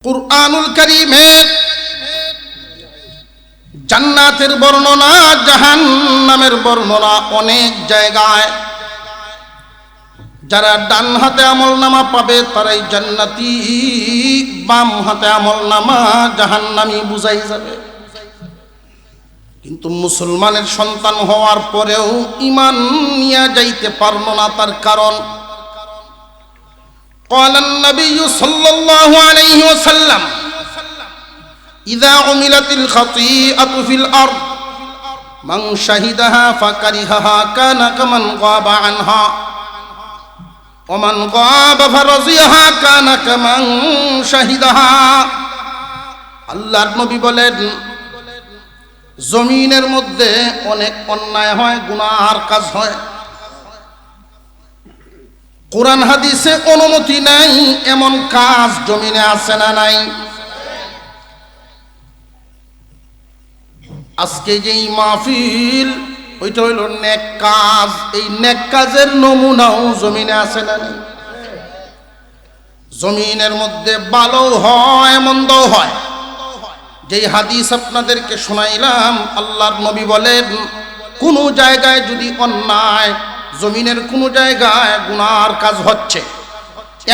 কুরআনুল কারীমে জান্নাতের বর্ণনা, জাহান্নামের বর্ণনা অনেক জায়গায়। যারা ডান হাতে আমলনামা পাবে তারাই জান্নাতি, বাম হাতে আমলনামা জাহান্নামী বুঝাই যাবে। কিন্তু মুসলমানের সন্তান হওয়ার পরেও ঈমান নিয়ে যাইতে পারল না। তার কারণ قال النبي صلى الله عليه وسلم إذا عملت الخطيئة في الأرض من شهدها فكرهها كان كمن غاب عنها ومن غاب فرضيها كان كمن شهدها। আল্লাহর নবী বলেন, জমিনের মধ্যে অনেক অন্যায় হয়, গুনাহর কাজ হয়। কোরআন হাদিসে অনুমতি নাই এমন কাজ জমিনে আছে না নাই? আজকে যেই মাহফিল, ওইটা হইল নেক কাজ। এই নেক কাজের নমুনাও জমিনে আছে না নাই? জমিনের মধ্যে ভালো হয়, মন্দও হয়। যেই হাদিস আপনাদেরকে শোনাইলাম, আল্লাহর নবী বলেন, কোন জায়গায় যদি অন্যায়, জমিনের কোন জায়গায় গুনার কাজ হচ্ছে,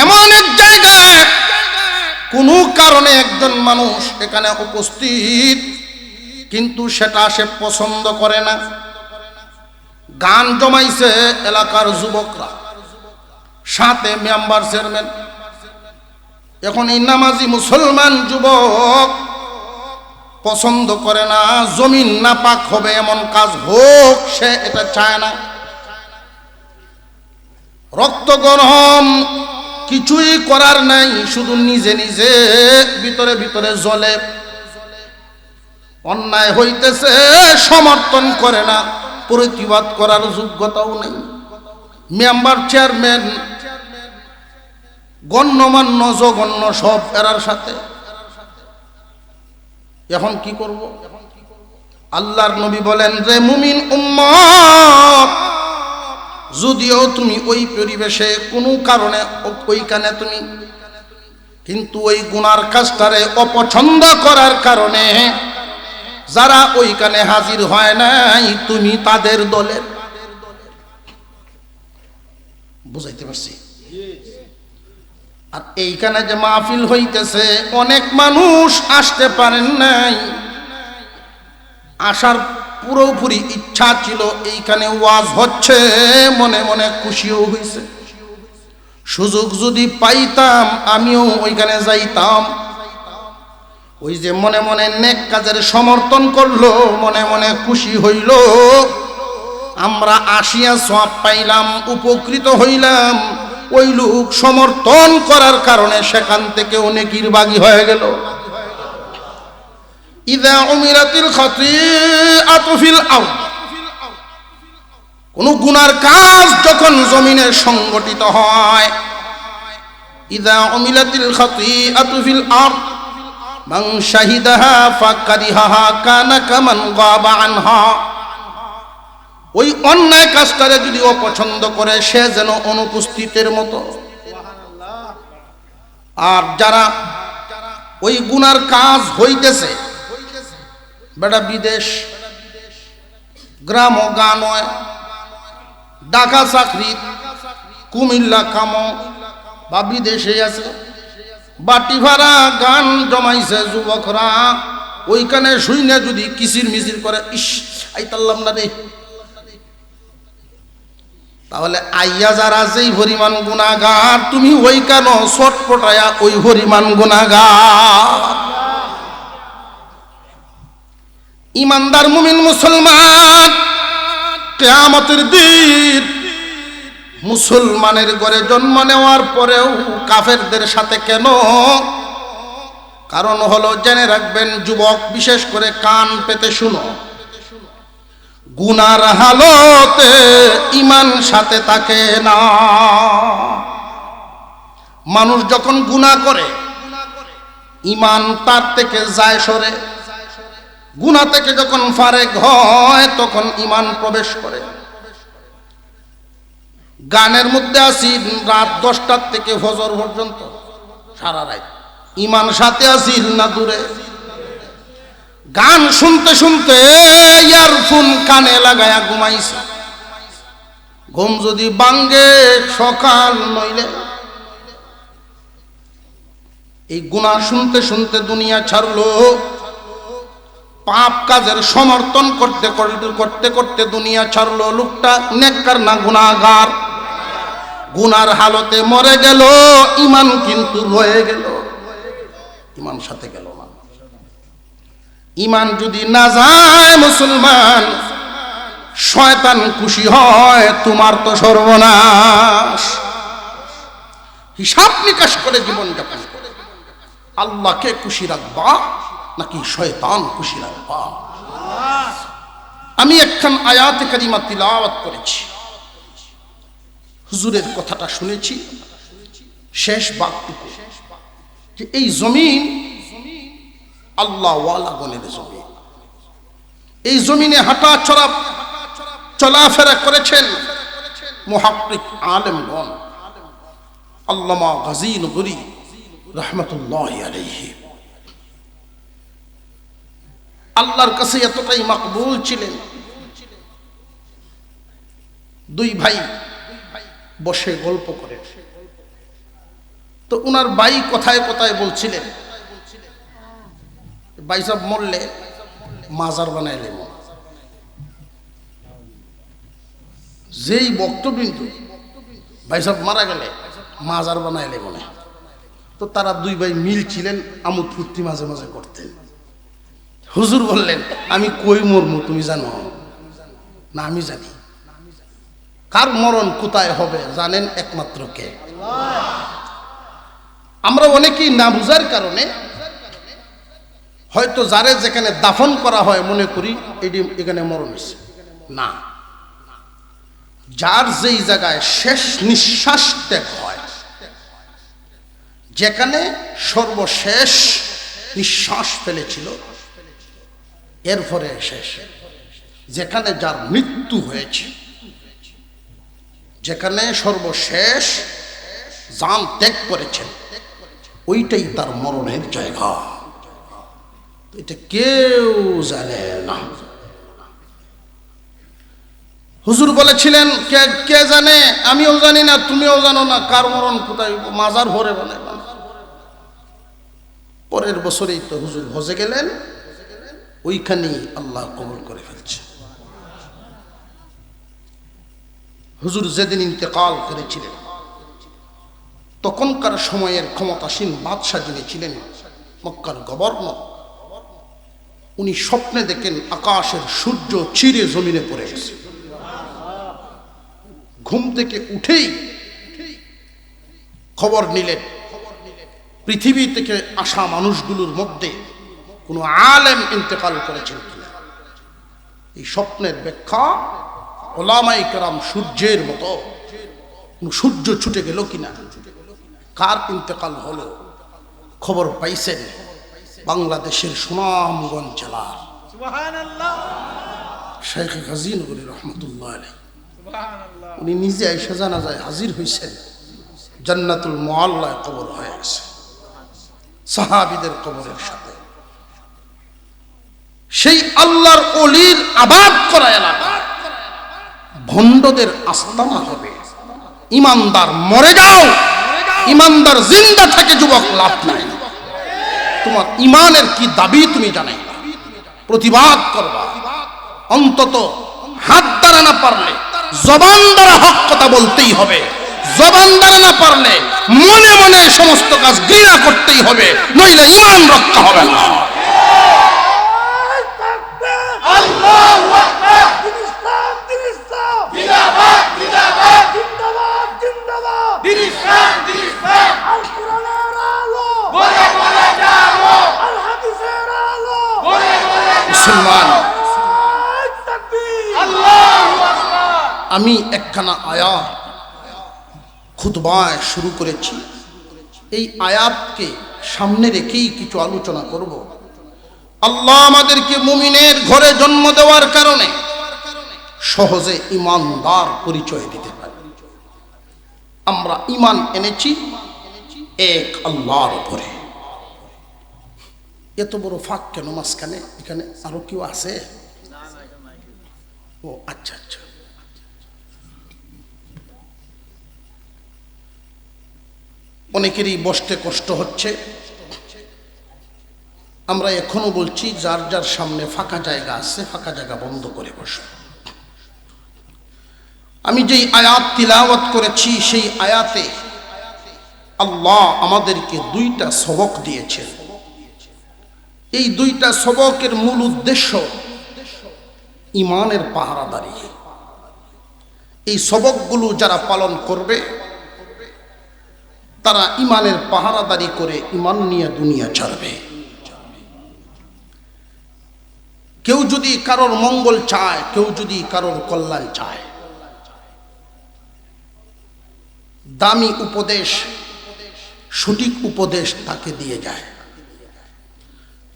এমন এক জায়গায় কোন কারণে একজন মানুষ এখানে উপস্থিত, কিন্তু সেটা সে পছন্দ করে না। গান জমাইছে এলাকার যুবকরা, সাথে মেম্বার চেয়ারম্যান। এখন এই নামাজি মুসলমান যুবক পছন্দ করে না, জমিন নাপাক হবে এমন কাজ হোক, সে এটা চায় না। রক্ত গরম, কিছুই করার নাই, শুধু নিজে নিজে ভিতরে ভিতরে জ্বলে। অন্যায় হইতেছে, সমর্থন করে না, প্রতিবাদ করার যোগ্যতাও নেই। মেম্বার চেয়ারম্যান, গণ্যমান্য জঘন্য সব এরার সাথে। এখন কি করব? আল্লাহর নবী বলেন, রে মুমিন উম্মত, যদিও তুমি ওই পরিবেশে কোনো কারণে ওইখানে তুমি, কিন্তু ওই গুনার কাজটারে অপছন্দ করার কারণে যারা ওইখানে হাজির হয় নাই, তুমি তাদের দলের। বুঝাইতে পারছি? আর এইখানে যে মাহফিল হইতেছে, অনেক মানুষ আসতে পারেন নাই। আসার পুরোপুরি ইচ্ছা ছিল, এইখানে ওয়াজ হচ্ছে, মনে মনে খুশিও হইছে। সুযোগ যদি পাইতাম আমিও ওইখানে যাইতাম। ওই যে মনে মনে নেক কাজের সমর্থন করলো, মনে মনে খুশি হইল, আমরা আসিয়া সওয়াব পাইলাম, উপকৃত হইলাম। ওই লোক সমর্থন করার কারণে সেখান থেকে নেকির বাগী হয়ে গেল। ইযা উমিরাতিল খাতিআতু ফিল আরদ, কোন গুনার কাজ যখন জমিনে সংগঠিত হয়, ইযা উমিলাতিল খাতিআতু ফিল আরদ মান শাহিদাহা ফাকারিহাহা কানা কামান গাবা আনহা। ওই অন্যায় কাজটারে যদি অপছন্দ করে, সে যেন অনুপস্থিতের মতো। আর যারা ওই গুনার কাজ হইতেছে, বেটা বিদেশ, গ্রাম গান, ঢাকা চাকরি, কুমিল্লা কামো, বা বিদেশে আছে, বাটি ভাড়া গান জমাইছে যুবকরা, ওইখানে শুইনা যদি কিচির মিচির করে, ইস আইতাল্লাম না রে, তাহলে আইয়া যারা যেই পরিমাণ গুনাহগার, তুমি ওই কেন ছটপটায়া ওই পরিমাণ গুনাহগার। ইমানদার মুমিন মুসলমান, কিয়ামতের দিন মুসলমানের ঘরে জন্ম নেওয়ার পরেও কাফেরদের সাথে কেন? কারণ হলো, জেনে রাখবেন যুবক, বিশেষ করে কান পেতে শুনো, গুনার হালতে ঈমান সাথে থাকে না। মানুষ যখন গুনাহ করে, ঈমান তার থেকে যায় সরে। গুনাহ থেকে যখন ফারেক হয়, তখন ঈমান প্রবেশ করে। গানের মধ্যে আছি রাত 10টা থেকে ফজর পর্যন্ত, সারা রাত ইমান সাথে আসিল না দূরে। গান শুনতে শুনতে ইয়ারফোন কানে লাগায়া ঘুমাইছে। ঘুম যদি ভাঙ্গে সকাল নইলে। এই গুনাহ শুনতে শুনতে দুনিয়া ছাড়লো। পাপ কাজের সমর্থন করতে করতে করতে করতে দুনিয়া ছাড়লো। লোকটা নেককার না গুনাহগার? গুনার হালতে মরে গেল, ইমান কিন্তু রয়ে গেল। ইমান সাথে গেল না। ইমান যদি না যায় মুসলমান, শয়তান খুশি হয়, তোমার তো সর্বনাশ। হিসাব নিকাশ করে জীবন যাপন করে আল্লাহকে খুশি রাখবা নাকি শয়তান খুশি রাখবা? আমি একখান আয়াতে কারিমা তিলাওয়াত করেছি, হুজুরের কথাটা শুনেছি, শেষ বাক্যটুকু যে এই জমিন আল্লাহ ওয়ালা গণের জমিন। এই জমিনে হাঁটা চলাফেরা করেছেন মুহাক্কিক আলেমগণ, আল্লামা গাজী নগরী রাহমাতুল্লাহি আলাইহি। আল্লাহর কাছে এতটাই মাকবুল ছিলেন। দুই ভাই বসে গল্প করে, তো উনার ভাই কথায় কথায় বলছিলেন, ভাই সাহেব মরলে মাজার বানাইলে, যেই বক্তবৃন্দ ভাই সাহেব মারা গেলে মাজার বানাইলে মনে। তো তারা দুই ভাই মিল ছিলেন, আমোদ ফুর্তি মাঝে মাঝে করতেন। হুজুর বললেন, আমি কই মরমু তুমি জানো না? আমি জানি। কার মরণ কোথায় হবে জানেন একমাত্র কে? আমরা অনেকেই না বুঝার কারণে হয়তো যারে যেখানে দাফন করা হয় মনে করি এটি এখানে মরণ হয়েছে। না, যার যেই জায়গায় শেষ নিঃশ্বাস ত্যাগ হয়, যেখানে সর্বশেষ নিঃশ্বাস ফেলেছিল, এরপরে শেষ, যেখানে যার মৃত্যু হয়েছে, যেখানে সর্বশেষ জান ত্যাগ করেছেন, ওইটাই তার মরণের জায়গা। এটা কেউ জানে না। হুজুর বলেছিলেন, কে জানে? আমিও জানি না, তুমিও জানো না কার মরণ কোথায়। মাজার ভরে বানায়। পরের বছরেই তো হুজুর হজে গেলেন, ওইখানেই আল্লাহ কবুল করে ফেলছে। হুজুর যেদিন ইন্তেকাল করেছিলেন, তখনকার সময়ের ক্ষমতাসীন বাদশাহ যিনি ছিলেন, মক্কার গভর্নর, উনি স্বপ্নে দেখেন আকাশের সূর্য চিরে জমিনে পড়ে গেছে। ঘুম থেকে উঠেই খবর নিলেন পৃথিবী থেকে আসা মানুষগুলোর মধ্যে কোনো আলেম ইন্তেকাল করেছেন কিনা। এই স্বপ্নের ব্যাখ্যা ওলামায়ে কেরাম সূর্যের মতো, সূর্য ছুটে গেল কিনা, কার ইন্তেকাল হলো খবর পাইছেন বাংলাদেশের সুনামগঞ্জ জেলার শেখ গাজী নগরী রহমতুল্লাহ আলাইহি। উনি নিজে আইসা জানাজায় হাজির হয়েছেন। জান্নাতুল মুআল্লায় কবর হয়ে গেছে সাহাবীদের কবরের সাথে। সেই আল্লাহর ওলির আবাদ করা এলাকা ভণ্ডদের আস্তানা হবে। ইমানদার মরে যাও, ইমানদার জিন্দা থেকে যুবক লাভ নাই। তোমার ইমানের কি দাবি তুমি জানাই না, প্রতিবাদ করবা। অন্তত হাত দ্বারা না পারলে জবান দ্বারা হক কথা বলতেই হবে। জবান দ্বারা না পারলে মনে মনে সমস্ত কাজ ঘৃণা করতেই হবে, নইলে ইমান রক্ষা হবে না। মুসলমান, আমি একখানা আয়াত খুতবায় শুরু করেছি। এই আয়াতকে সামনে রেখেই কিছু আলোচনা করব। আল্লাহ আমাদেরকে মুমিনের ঘরে জন্ম দেওয়ার কারণে সহজে ইমানদার পরিচয় দিতে পারে। আমরা ইমান এনেছি এক আল্লাহর উপরে, এত বড় ফাঁক কেন মাঝখানে? এখানে আরো কেউ আছে? ও আচ্ছা আচ্ছা। অনেকেরই বসতে কষ্ট হচ্ছে। আমরা এখনো বলছি, যার যার সামনে ফাঁকা জায়গা আছে ফাঁকা জায়গা বন্ধ করে বসো। আমি যেই আয়াত তিলাওয়াত করেছি সেই আয়াতে আল্লাহ আমাদেরকে দুইটা সবক দিয়েছেন। এই দুইটা সবকের মূল উদ্দেশ্য ঈমানের পাহারাদারি। এই সবকগুলো যারা পালন করবে তারা ঈমানের পাহারাদারি করে ঈমান নিয়ে দুনিয়া ছাড়বে। কেউ যদি কারোর মঙ্গল চায়, কেউ যদি কারোর কল্যাণ চায়, দামি উপদেশ, সঠিক উপদেশ তাকে দিয়ে যায়।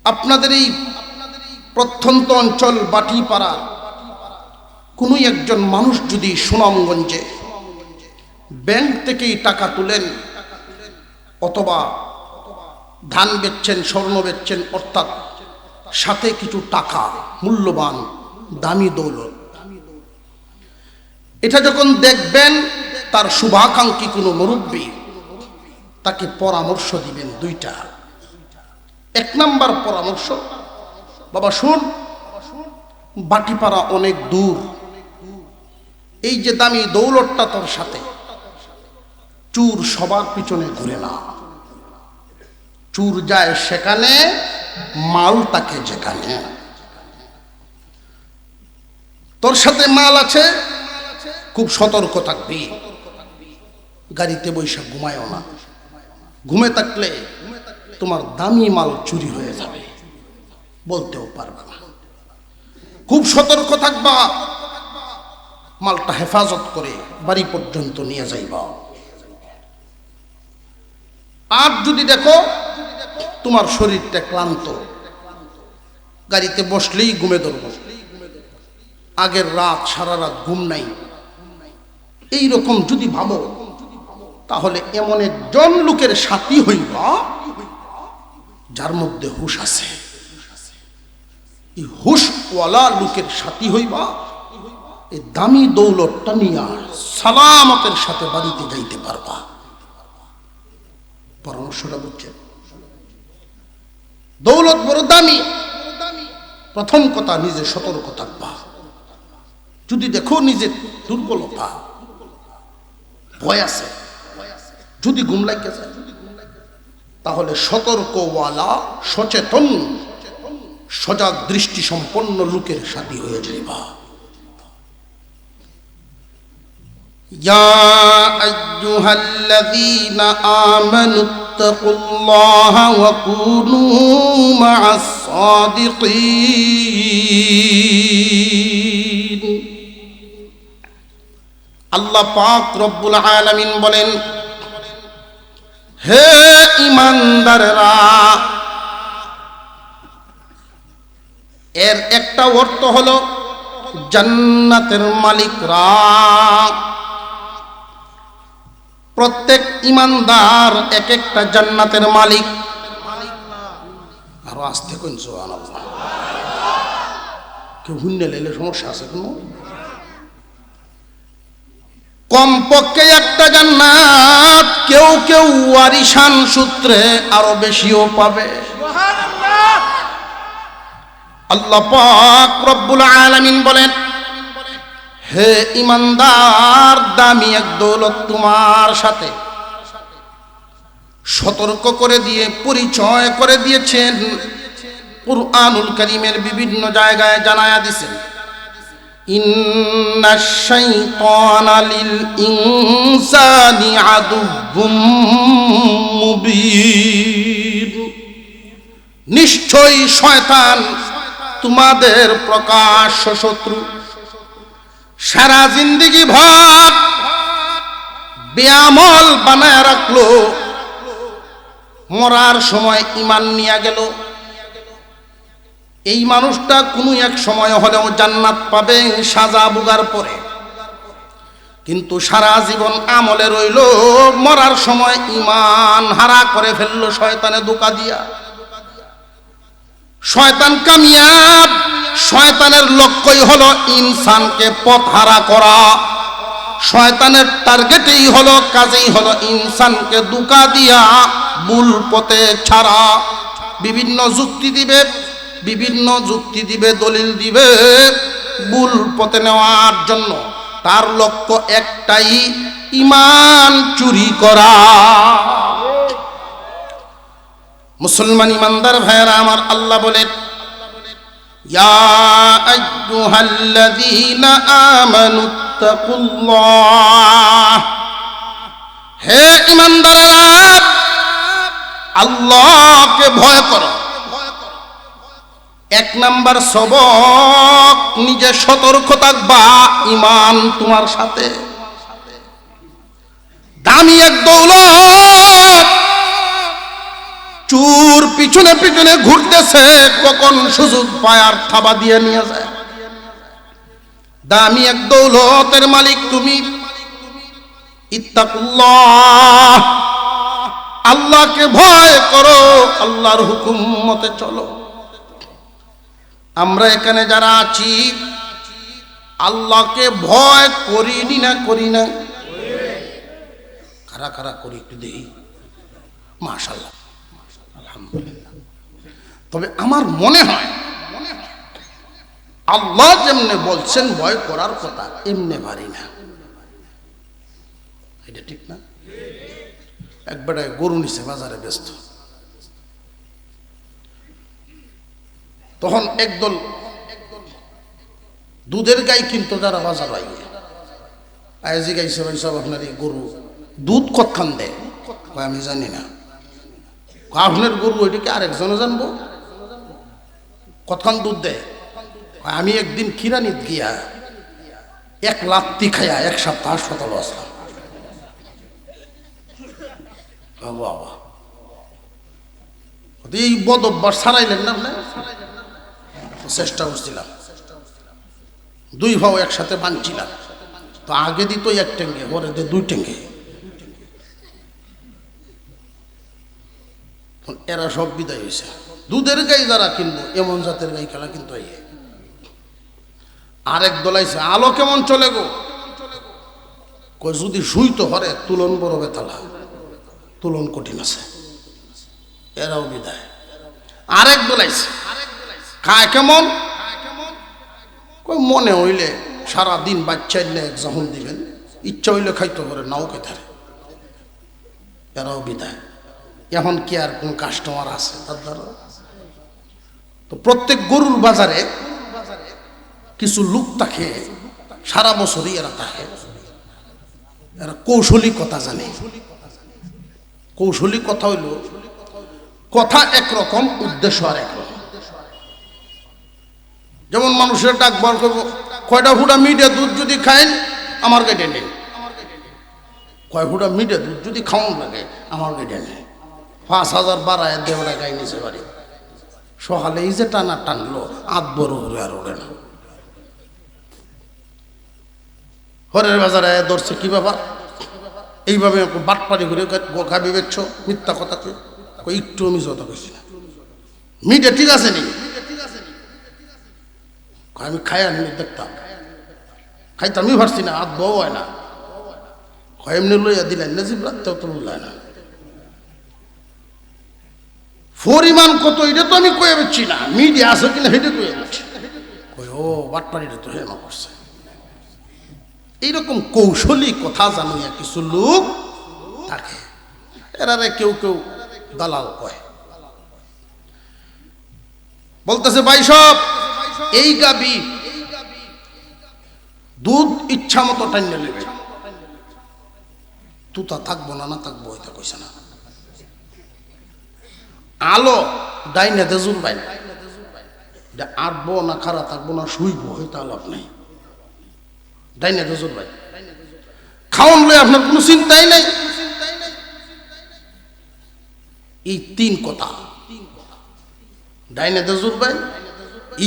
আপনাদের এই প্রত্যন্ত অঞ্চল বাটিপাড়া কোনো একজন মানুষ যদি সুনামগঞ্জে ব্যাংক থেকেই টাকা তুলেন, অথবা ধান বেচছেন, স্বর্ণ বেচছেন, অর্থাৎ সাথে কিছু টাকা, মূল্যবান দামি দৌলত, এটা যখন দেখবেন তার শুভাকাঙ্ক্ষী কোনো মুরব্বী তাকে পরামর্শ দিবেন দুইটা। এক নাম্বার পরামর্শ, বাবা শুন, বাটিপাড়া অনেক দূর, এই যে দামি দৌলতটা তোর সাথে, চুর সবার পিছনে ঘুরে না, চুর যায় সেখানে, মাল তাকে যেখানে। তোর সাথে মাল আছে, খুব সতর্ক থাকবি, গাড়িতে বৈশা ঘুমায়ও না, ঘুমে থাকলে তোমার দামি মাল চুরি হয়ে যাবে, বলতেও পারবে না। খুব সতর্ক থাকবা, মালটা হেফাজত করে বাড়ি পর্যন্ত নিয়ে যাইবা। আর যদি দেখো তোমার শরীরটা ক্লান্ত, গাড়িতে বসলেই ঘুমে ধরব, আগের রাত সারা রাত ঘুম নাই, এই রকম যদি ভাবো, তাহলে এমন একজন লোকের সাথী হইবা যার মধ্যে হুশ আছে। এই হুশওয়ালা লোকের সাথী হইবা, এই দামি দৌলতটা নিয়ে সালামতের সাথে বাড়িতে যাইতে পারবা। পরামর্শটা বুঝছেন? দৌলত বড় দামি। প্রথম কথা, নিজে সতর্ক থাকবা। যদি দেখো নিজের দুর্বলতা, ভয় আছে, যদি ঘুম লাগে যায়, তাহলে সতর্কওয়ালা, সচেতন, সজাগ দৃষ্টি সম্পন্ন লোকের সাথী হয়ে যাইবা। ইয়া আইয়ুহাল্লাযীনা আমানুত্তাকুল্লাহা ওয়া কুনু মা'আস সাদিকিন। আল্লাহ পাক রব্বুল আলামিন বলেন, হে ঈমানদাররা, এর একটা অর্থ হলো জান্নাতের মালিকরা। প্রত্যেক ঈমানদার এক একটা জান্নাতের মালিক। আরো আস্তে কোন সুবহানাল্লাহ, কেউ হুন্নে লেলে সমস্যা আছে কোনো? কমপক্ষে একটা জান্নাত, কেউ কেউ ওয়ারিসান সূত্রে আরো বেশিও পাবে। আল্লাহ পাক রব্বুল আলামিন বলেন, হে ঈমানদার, দামি এক দৌলত তোমার সাথে। সতর্ক করে দিয়ে পরিচয় করে দিয়েছেন, কুরআনুল কারীমের বিভিন্ন জায়গায় জানায়া দিয়েছেন, ইন্নাশ শাইতানা লিল ইনসানি আদুব্বুম মুবিন। নিশ্চয়ই শয়তান তোমাদের প্রকাশ্য শত্রু। সারা জিন্দেগি ভর বেআমল বানায় রাখলো, মরার সময় ঈমান নিয়ে গেল। এই মানুষটা কোনো এক সময় হলেও জান্নাত পাবে সাজা ভোগার পরে, কিন্তু সারা জীবন আমলে রইল, মরার সময় ঈমান হারা করে ফেললো শয়তানে ধোঁকা দিয়া। শয়তান কামিয়াব। শয়তানের লক্ষ্যই হলো ইনসানকে পথহারা করা। শয়তানের টার্গেটই হলো, কাজেই হলো ইনসানকে ধোঁকা দিয়া ভুল পথে ছাড়া। বিভিন্ন যুক্তি দিবে, দলিল দিবে ভুল পথে নেওয়ার জন্য। তার লক্ষ্য একটাই, ঈমান চুরি করা। মুসলমান ইমানদার ভাইয়েরা আমার, আল্লাহ বলেন, ইয়া আইয়ুহাল্লাযীনা আমানুত্তাকুল্লাহ, হে ইমানদারেরা আল্লাহকে ভয় করো। এক নাম্বার সবক, নিজে সতর্ক থাকবা, ঈমান তোমার সাথে। দামি এক দৌলত চোর পিছনে পিছনে ঘুরতেছে, কখন সুযোগ পায় আর থাবা দিয়ে নিয়ে যায়। দামি এক দৌলতের মালিক তুমি। ইত্তাকুল্লাহ, আল্লাহকে ভয় করো, আল্লাহর হুকুম মতে চলো। আমরা এখানে যারা আছি আল্লাহকে ভয় করিনি না? করি না? কারা কারা করি একটু দেখি। মাশাআল্লাহ, আলহামদুলিল্লাহ। তবে আমার মনে হয় আল্লাহ যেমনে বলছেন ভয় করার কথা, এমনি পারি না। এটা ঠিক না? একবারে গরু নিছে বাজারে ব্যস্ত, তখন একদল দুধের গাই কিনতো যারা বাজার আইয়ে, আয়াজি গাইছে, ভাই সব আপনার এই গরু দুধ কতখান দেয়? আমি জানি না। আপনার গরু ওইটাকে আরেকজনে জানবো কতখান দুধ দেয়? আমি একদিন কিরানিত গিয়া 1 লাত্তি খাইয়া 1 সপ্তাহ হাসপাতালে আসলাম। বাবা, এই বদ অভ্যাস ছাড়াইলেন না? আপনি চেষ্টা করছিলাম, 2 ভাও একসাথে বাঁধছিলাম। তো আগে দিত 1 টেঙ্গে, পরে দিয়ে 2 টেঙ্গে। এরা সব বিদায় হয়েছে। দুধের গাই যারা কিনবো, এমন জাতের গাই খেলা কিন্তু আরেক দলাইছে, আলো কেমন চলে গো? কই যদি শুইতো হরে তুলন বড় বেতালা, তুলন কঠিন আছে। এরাও বিদায়। আরেক দলাইছে, খায় কেমন? কই মনে হইলে সারাদিন বাচ্চা যখন দিবেন, ইচ্ছা হইলে খাইতে পারে, নাও খেতে। এরাও বিদায়। এখন কি আর কোন কাস্টমার আছে তার দ্বারা? তো প্রত্যেক গরুর বাজারে কিছু লোক থাকে, সারা বছরই এরা থাকে। এরা কৌশলী কথা জানে। কৌশলী কথা হইল, কথা একরকম, উদ্দেশ্য আর একরকম। যেমন মানুষের ডাক বল করবো, কয়টা ফুটা মিঠে দুধ যদি খাইন আমার গাইডে নেই। কয় ফুটা মিঠে দুধ যদি খাওয়ান লাগে আমার গাইডে নেই। 5,000 বাড়ায় দেওয়া গাই নিচে বাড়ি। সকালে এই যে টানা টানলো, আধ বড় হলে আর ওড়ে না। হরের বাজারে ধরছে, কি ব্যাপার? এইভাবে বাটপাড়ি ঘুরে গাবি বেচছ, মিথ্যা কথা কই, একটু আমি যত কইছি না। মিটে ঠিক আছে নি? আমি খাই আনি দেখতাম, খাইতামই পারছি না, আধ বউ হয় না। এমনি লইয়া দিলেন নাজিব, রাখতেও তো লইলায় না। পরিমাণ কত এটা তো আমি কয়ে বেচছি না, মিডিয়া আছে কিনা সেটা কয়ে বেচছি। কই ও বাটপাড়িটা তো হেমা করছে। এইরকম কৌশলী কথা জানিয়া কিছু লোক থাকে, এরারে কেউ কেউ দালাল কয়। বলতেছে, ভাই সব এই গাবি দুধ ইচ্ছা মতো টাইনে নেবে, তুতা থাকবো না, না থাকবো এটা কইছে না। আলো ডাইনে দেজুর ভাই, আটবো না খারাপ থাকবো না শুইবো, এটা লাভ নাই। ডাইনে দেজুর ভাই খাওয়ান লই আপনার কোনো চিন্তাই নাই। এই 3 কথা, ডাইনে দেজুর ভাই,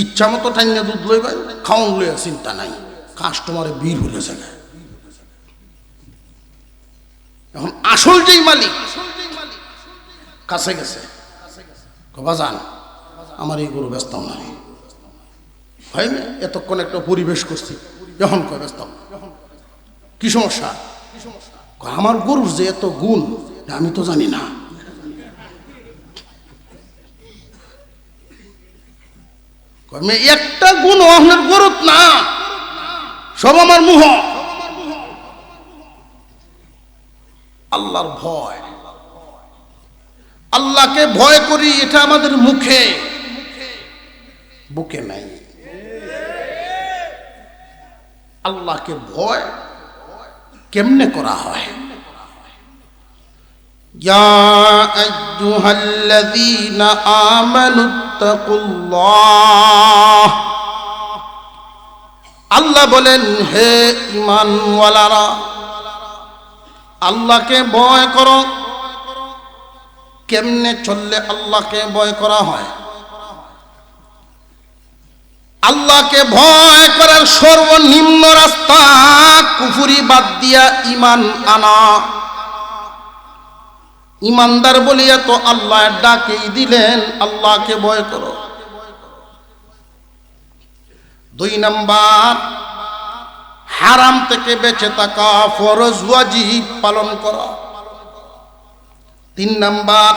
ইচ্ছা মতো টাইনে দুধ লই ভাই, খাওয়ান লইয়া চিন্তা নাই, কাস্টমারে ভিড় হলে জায়গায়। এখন আসল যেই মালিক কাছে গেছে, বাজান আমার এই গরু ব্যস্ত না ভাই, এতক্ষণ একটা পরিবেশ করছি, যখন কয় ব্যস্ত কি সমস্যা? আমার গরুর যে এত গুণ আমি তো জানি না। একটা গুণ আপনার গরুত না, সব আমার মুহ। আল্লাহর ভয়, আল্লাহকে ভয় করি, এটা আমাদের মুখে, বুকে নাই। আল্লাহকে ভয় কেমনে করা হয়? ইয়া আইয়ুহাল্লাযীনা আমানুত্তাকুল্লাহ, আল্লাহ বলেন হে ঈমানওয়ালারা আল্লাহকে ভয় করো। কেমনে চললে আল্লাহকে ভয় করা হয়? আল্লাহকে ভয় করার সর্বনিম্ন রাস্তা কুফরি বাদ দিয়া ঈমান আনা। ঈমানদার বলিয়া তো আল্লাহ ডাকেই দিলেন, আল্লাহকে ভয় করো। 2 নাম্বার, হারাম থেকে বেঁচে থাকা, ফরজ ওয়াজিব পালন করা। 3 নাম্বার,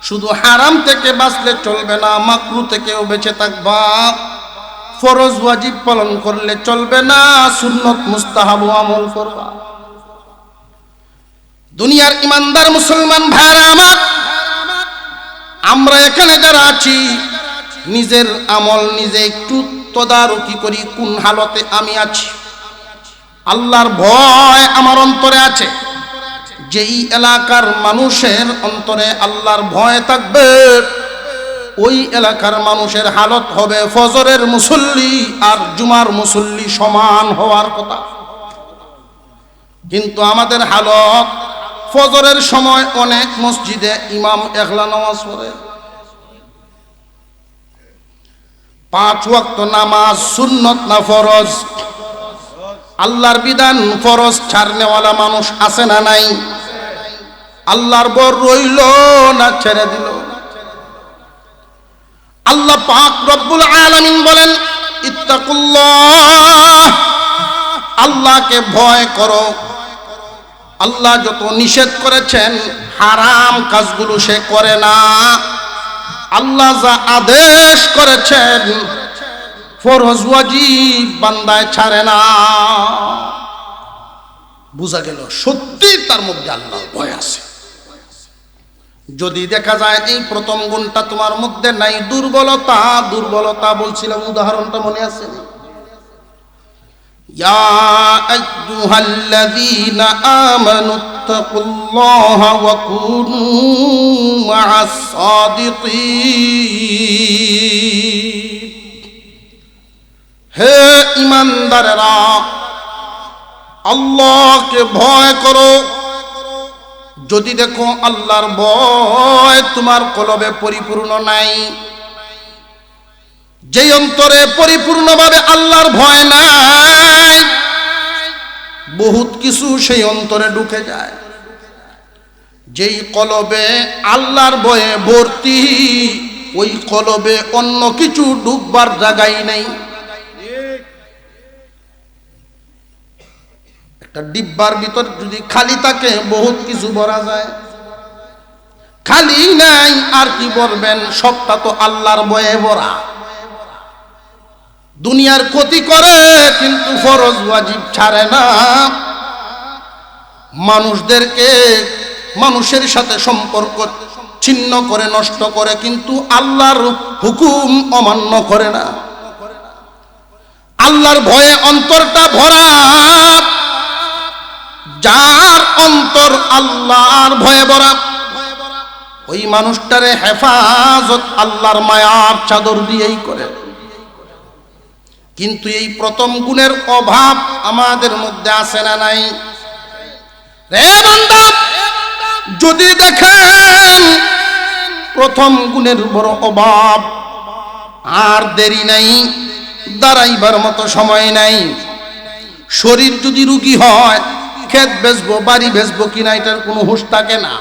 শুধু হারাম থেকে বাঁচলে চলবে না, মাকরু থেকেও বেঁচে থাকবা। ফরজ ওয়াজিব পালন করলে চলবে না, সুন্নত মুস্তাহাব আমল করবা। দুনিয়ার ইমানদার মুসলমান ভাইরা আমার, আমরা এখানে যারা আছি নিজের আমল নিজে একটু তদারকি করি, কোন হালতে আমি আছি। আল্লাহর ভয় আমার অন্তরে আছে। যেই এলাকার মানুষের অন্তরে আল্লাহর ভয় থাকবে, ওই এলাকার মানুষের হালত হবে ফজরের মুসল্লি আর জুমার মুসল্লি সমান হওয়ার কথা। কিন্তু আমাদের হালত, ফজরের সময় অনেক মসজিদে ইমাম একলা নামাজ পড়ে, 5 ওয়াক্ত নামাজ সুন্নত না ফরজ। আল্লাহর বিধান ফরজ ছাড়নেওয়ালা মানুষ আছে না নাই? আল্লাহর বর রইল না ছেড়ে দিল? আল্লাহ পাক রব্বুল আলামিন বলেন ইত্তাকুল্লাহ, আল্লাহকে ভয় করো। আল্লাহ যত নিষেধ করেছেন হারাম কাজগুলো সে করে না। আল্লাহ যা আদেশ করেছেন ফরজ ওয়াজিব বান্দায় ছাড়ে না। বুঝা গেল সত্যি তার মধ্যে আল্লাহর ভয় আছে। যদি দেখা যায় এই প্রথম গুণটা তোমার মধ্যে নাই, দুর্বলতা, দুর্বলতা বলছিলাম, উদাহরণটা মনে আছে? ইয়া আইয়ুহাল্লাযীনা আমানুত্তাকুল্লাহা ওয়া কুনু মা'আস সাদিকিন, হে ঈমানদারেরা আল্লাহকে ভয় করো। যদি দেখো আল্লাহর ভয় তোমার কলবে পরিপূর্ণ নাই, যেই অন্তরে পরিপূর্ণভাবে আল্লাহর ভয় নাই, বহুত কিছু সেই অন্তরে ঢুকে যায়। যেই কলবে আল্লাহর ভয়ে ভর্তি, ওই কলবে অন্য কিছু ঢুকবার জায়গাই নেই। একটা ডিব্বার ভিতর যদি খালি থাকে বহুত কিছু ভরা যায়, খালি নাই আর কি ভরবেন? সবটা তো আল্লাহর ভয়ে ভরা। দুনিয়ার ক্ষতি করে কিন্তু ফরজ ওয়াজিব ছাড়ে না। মানুষদেরকে, মানুষের সাথে সম্পর্ক ছিন্ন করে, নষ্ট করে, কিন্তু আল্লাহর হুকুম অমান্য করে না। আল্লাহর ভয়ে অন্তরটা ভরা, যার অন্তর আল্লাহর ভয়ে ভরা, ওই মানুষটারে হেফাজত আল্লাহর মায়ার চাদর দিয়েই করে। কিন্তু এই প্রথম গুণের অভাব আমাদের মধ্যে আছে না নাই? রে বান্দা, যদি দেখেন প্রথম গুণের বড় অভাব, আর দেরি নাই, দাঁড়াইবার মতো সময় নাই। শরীর যদি রোগী হয়, ক্ষেত বেচবো, বাড়ি বেচবো কিনা এটার কোনো হুঁশ থাকে না।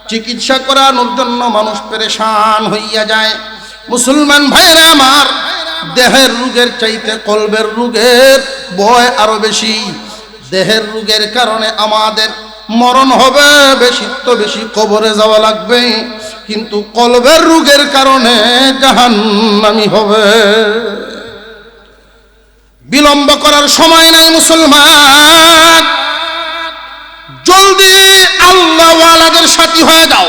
চিকিৎসা করানোর জন্য মানুষ পেরেশান হইয়া যায়। মুসলমান ভাইরা আমার, দেহের রোগের চাইতে কলবের রোগের ভয় আরো বেশি। দেহের রোগের কারণে আমাদের মরণ হবে বেশি তো বেশি, কবরে যাওয়া লাগবে, কিন্তু কলবের রোগের কারণে জাহান্নামী হবে। বিলম্ব করার সময় নাই মুসলমান, জলদি আল্লাহ ওয়ালাদের সাথী হয়ে যাও।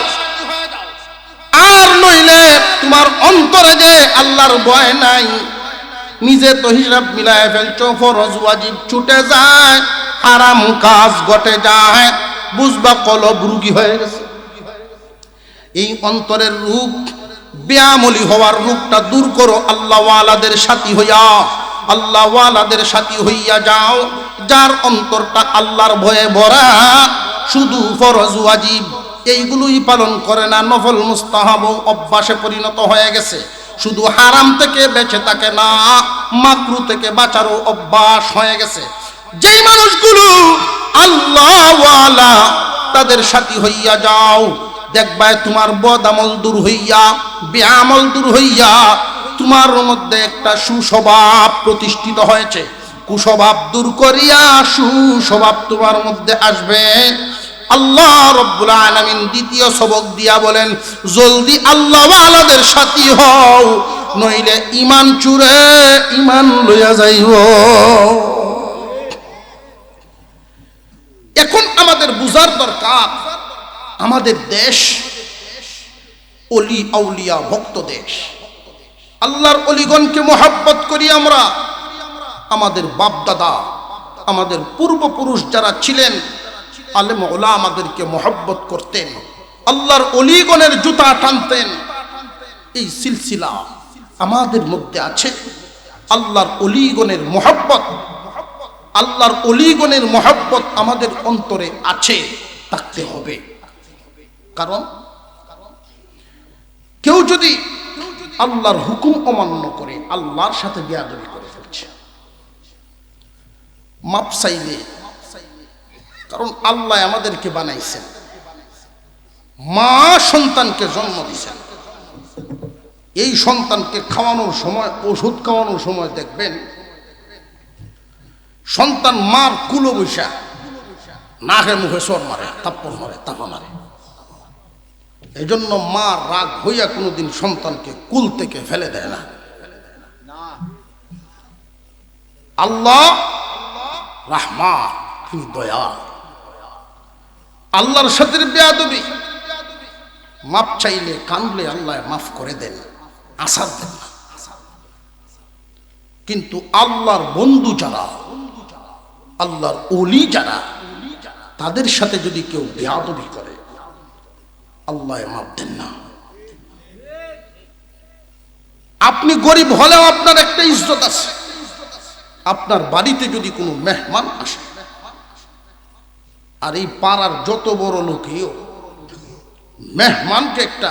আর নইলে তোমার অন্তরে যে আল্লাহর ভয় নাই, নিজে তো হিসাব মিলায় ফেলছো, ফরজ ওয়াজিব ছুটে যায়, হারাম কাজ ঘটে যায়, বুঝবা কলব রোগী হয়ে গেছে। এই অন্তরের রোগ, বেআমলি হওয়ার রোগটা দূর করো আল্লাহ ওয়ালাদের সাথী হইয়া। আল্লাহ ওয়ালাদের সাথী হইয়া যাও, যার অন্তরটা আল্লাহর ভয়ে ভরা, শুধু ফরজ ওয়াজিব এইগুলোই পালন করে না, নফল মুস্তাহাব অভ্যাসে পরিণত হয়ে গেছে। শুধু হারাম থেকে বেঁচে থাকে না, মাকরু থেকে বাঁচারও অভ্যাস হয়ে গেছে। যেই মানুষগুলো আল্লাহ ওয়ালা, তাদের সাথী হইয়া যাও, দেখবা তোমার বদ আমল দূর হইয়া, বেআমল দূর হইয়া তোমার মধ্যে একটা সুস্বভাব প্রতিষ্ঠিত হয়েছে। কুস্বভাব দূর করিয়া সুস্বভাব তোমার মধ্যে আসবে। আল্লাহ রাব্বুল আলামিন দ্বিতীয় সবক দিয়া বলেন, জলদি আল্লাহ ওয়ালাদের সাথী হও, নইলে ঈমান চুরে ঈমান লইয়া যাইব। এখন আমাদের বুঝার দরকার, আমাদের দেশ অলি আউলিয়া ভক্ত দেশ। আল্লাহর অলিগণকে মহব্বত করি আমরা। আমাদের বাপ দাদা, আমাদের পূর্বপুরুষ যারা ছিলেন আলেম ওলামা আমাদেরকে মহব্বত করতেন, আল্লাহর অলিগণের জুতা টানতেন। এই সিলসিলা আমাদের মধ্যে আছে। আল্লাহর অলিগণের মহব্বত, আল্লাহর অলিগণের মহব্বত আমাদের অন্তরে আছে, থাকতে হবে। কারণ কেউ যদি আল্লাহর হুকুম অমান্য করে, আল্লাহর সাথে বেয়াদবি করে ফেলছে, মাপ চাইলে, কারণ আল্লাহ আমাদেরকে বানাইছেন, মা সন্তানকে জন্ম দিয়েছেন। এই সন্তানকে খাওয়ানোর সময়, ওষুধ খাওয়ানোর সময় দেখবেন সন্তান মার কুলো বৈশা নাকে মুখে সর মারে, থাপ্পড় মারে, তাপা মারে। এই জন্য মা রাগ হইয়া কোনোদিন সন্তানকে কুল থেকে ফেলে দেয় না। আল্লাহ রাহমান, তিনি দয়া। আল্লাহর সাথে বেয়াদবি, মাপ চাইলে কানলে আল্লাহ মাফ করে দেন, আসার দেন না। কিন্তু আল্লাহর বন্ধু যারা, আল্লাহর ওলি যারা, তাদের সাথে যদি কেউ বেয়াদবি করে, আল্লাহ মাফ দেন না। আপনি গরিব হলেও আপনার একটা ইজ্জত আছে। আপনার বাড়িতে যদি কোনো মেহমান আসে, আর এই পাড়ার যত বড় লোকেও মেহমানকে একটা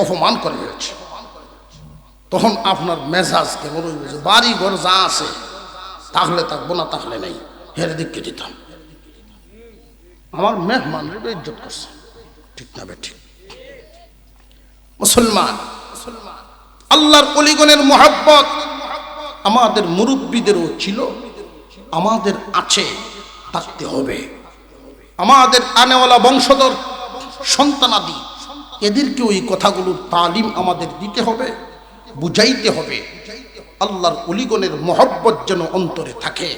অপমান করে ফেলেছে, তখন আপনার মেজাজ কেমন হইবে যে বাড়ি ঘর যা আছে তাহলে থাকবো, না তাহলে নেই, হের দিককে দিতাম। আমার মেহমানের ইজ্জত করছে, ঠিক না ঠিক? মুসলমান, আল্লাহর অলিগণের মহব্বত আমাদের মুরব্বীদেরও ছিল, আমাদের আছে, থাকতে হবে। আমাদের আনেওয়ালা বংশধর সন্তানাদি, এদেরকে ওই কথাগুলোর তালিম আমাদের দিতে হবে, বুঝাইতে হবে। আল্লাহর অলিগণের মহব্বত যেন অন্তরে থাকে।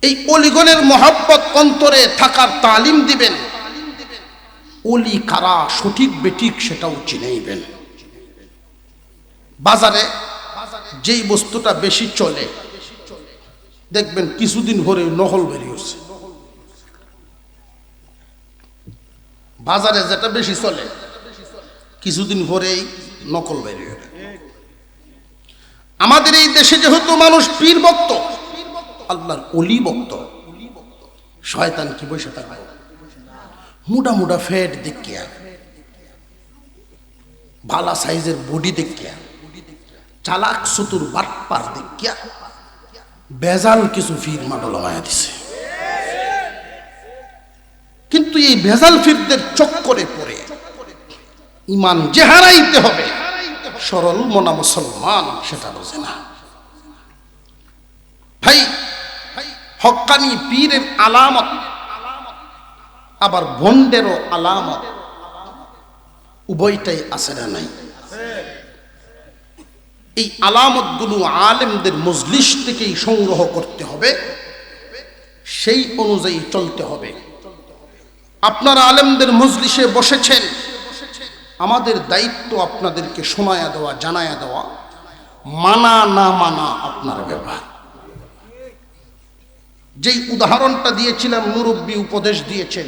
এই অলিগণের মহব্বত অন্তরে থাকার তালিম দিবেন। অলি কারা, সঠিক বেঠিক সেটাও চিনাইবেন। বাজারে যেই বস্তুটা বেশি চলে, দেখবেন কিছুদিন পরে নকল বেরিয়েছে। বাজারে যেটা বেশি চলে, কিছুদিন পরেই নকল বেরিয়ে। আমাদের এই দেশে যেহেতু মানুষ পীর ভক্ত, আল্লাহর অলি ভক্ত, শয়তান কি বসে থাকবে? মোটা মোটা ফ্যাট দেখিয়া, ভালা সাইজের বডি দেখিয়া, চালাক চতুর বাটপার দেখিয়া বেজাল কিছু ফির মাডল মায়া দিছে। কিন্তু এই ভেজাল ফিরদের চক্করে পড়ে ইমান যে হারাইতে হবে, সরল মনা মুসলমান সেটা বোঝে না। ভাই, হক্কানি পীরের আলামত আবার ভণ্ডেরও আলামত, উভয়টাই আছে না নাই? এই আলামতগুলো আলেমদের মজলিস থেকেই সংগ্রহ করতে হবে, সেই অনুযায়ী চলতে হবে। আপনারা আলেমদের মজলিসে বসেছেন, আমাদের দায়িত্ব আপনাদেরকে শোনায়া দেওয়া, জানায়া দেওয়া, মানা না মানা আপনার ব্যাপার। যেই উদাহরণটা দিয়েছিলাম, মুরব্বী উপদেশ দিয়েছেন,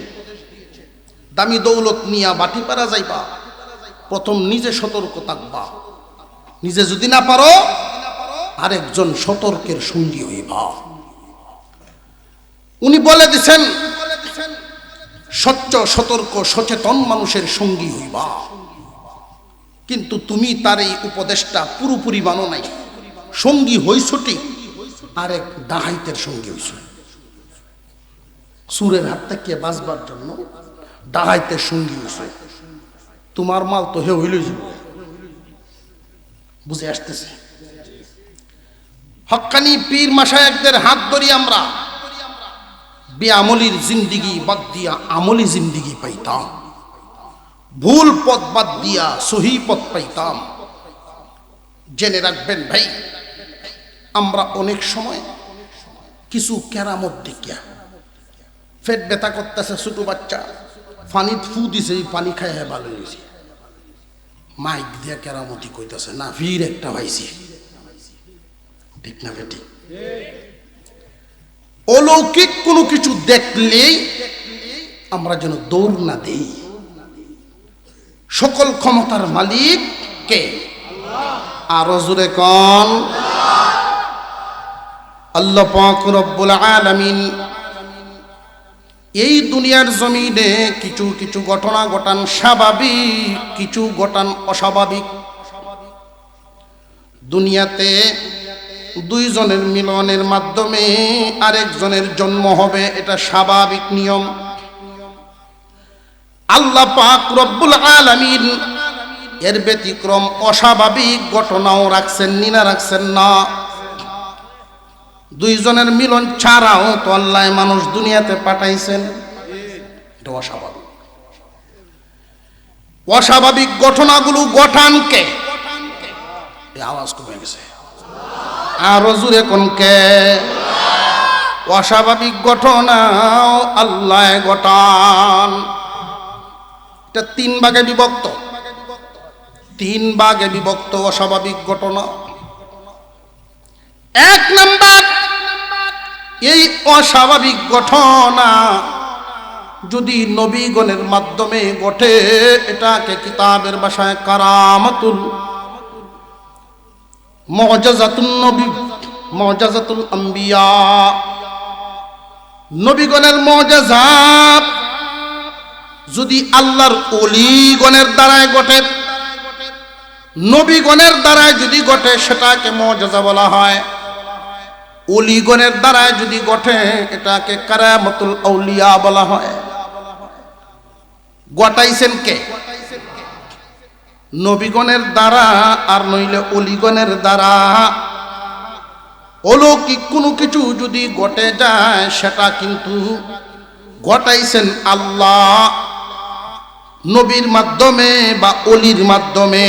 দামি দৌলত নিয়া বাটি পারা যাইবা, প্রথম নিজে সতর্ক থাকবা, নিজে যদি না পারো আরেকজন সতর্কের সঙ্গী হইবা। উনি বলে দিছেন সচ্চ সতর্ক সচেতন মানুষের সঙ্গী হইবা, কিন্তু তুমি তার এই উপদেশটা পুরোপুরি মানো নাই। সঙ্গী হইছ ঠিক, আরেক ডাহাইতের সঙ্গী হইছ। সুরের হাত থেকে বাঁচবার জন্য ডাহাইতের সঙ্গী হইছ। তোমার মাল তো হে হইল যাব, বুঝে আসতেছে? হক্কানি পীর মাশায়েখদের হাত ধরি আমরা বেআমলির জিন্দিগি বাদ দিয়া আমলি জিন্দিগি পাইতাম, ভুল পথ বাদ দিয়া সহি পথ পাইতাম। জেনে রাখবেন ভাই, আমরা অনেক সময় কিছু কেরামত দেখিয়া, পেট ব্যথা করতেছে ছোট বাচ্চা, পানি ফু দিছে, পানি খায় হ্যাঁ ভালো হয়েছে, মাইক দিয়া কেরামতি কইতেছে, না ভিড় একটা পাইছি, ঠিক না বেটি? অলৌকিক কোনো কিছু দেখলেই আমরা যেন দৌড় না দেই। সকল ক্ষমতার মালিক কে? আরো জোরে কোন? আল্লাহ পাক রব্বুল আলামিন এই দুনিয়ার জমিনে কিছু কিছু ঘটনা ঘটান স্বাভাবিক, কিছু ঘটান অস্বাভাবিক। দুনিয়াতে দুইজনের মিলনের মাধ্যমে আরেকজনের জন্ম হবে, এটা স্বাভাবিক নিয়ম। আল্লাহ পাক রব্বুল আলামিন এর ব্যতিক্রম অস্বাভাবিক ঘটনাও রাখছেন না রাখছেন না? দুইজনের মিলন ছাড়াও তো আল্লাহ মানুষ দুনিয়াতে পাঠাইছেন, এটা অস্বাভাবিক। অস্বাভাবিক ঘটনাগুলো গঠান কে? আওয়াজ কমে গেছে, আরো জোরে কোন কে? অস্বাভাবিক ঘটনাও আল্লাহ ঘটান। এটা তিন ভাগে বিভক্ত, তিন ভাগে বিভক্ত অস্বাভাবিক ঘটনা। এক নাম্বার, এই অস্বাভাবিক ঘটনা যদি নবীগণের মাধ্যমে ঘটে, এটাকে কিতাবের ভাষায় কারামাতুল মুআজিজাতুন নবী, মুআজিজাতুল আম্বিয়া, নবীগণের মুআজিজাত যদি আল্লাহর ওলিগণের দ্বারায় ঘটে, নবীগণের দ্বারায় যদি ঘটে, সেটাকে মুআজিজা বলা হয়। ওলিগণের দ্বারায় যদি ঘটে, এটাকে কারামাতুল আউলিয়া বলা হয়। ঘটাইছেন কে? নবীগণের দ্বারা, আর নইলে অলিগণের দ্বারা। অলৌকিক কোনো কিছু যদি ঘটে যায়, সেটা কিন্তু ঘটাইছেন আল্লাহ নবীর মাধ্যমে বা অলির মাধ্যমে।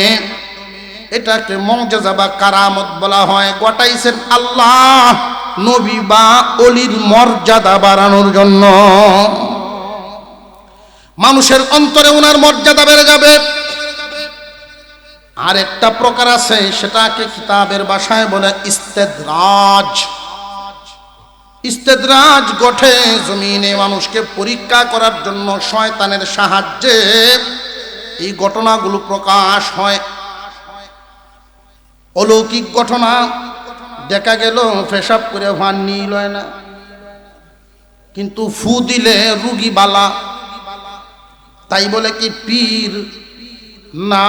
এটাকে মুআজিজা বা কারামত বলা হয়। ঘটাইছেন আল্লাহ নবী বা অলির মর্যাদা বাড়ানোর জন্য। মানুষের অন্তরে ওনার মর্যাদা বেড়ে যাবে। আর একটা প্রকার আছে, সেটাকে কিতাবের ভাষায় বলে ইস্তেদরাজ। ইস্তেদরাজ ঘটে জমিনে মানুষকে পরীক্ষা করার জন্য, শয়তানের সাহায্যে এই ঘটনাগুলো প্রকাশ হয়। অলৌকিক ঘটনা দেখা গেল পেশাব করে ভান নিল না, কিন্তু ফু দিলে রুগী বালা, তাই বলে কি পীর না?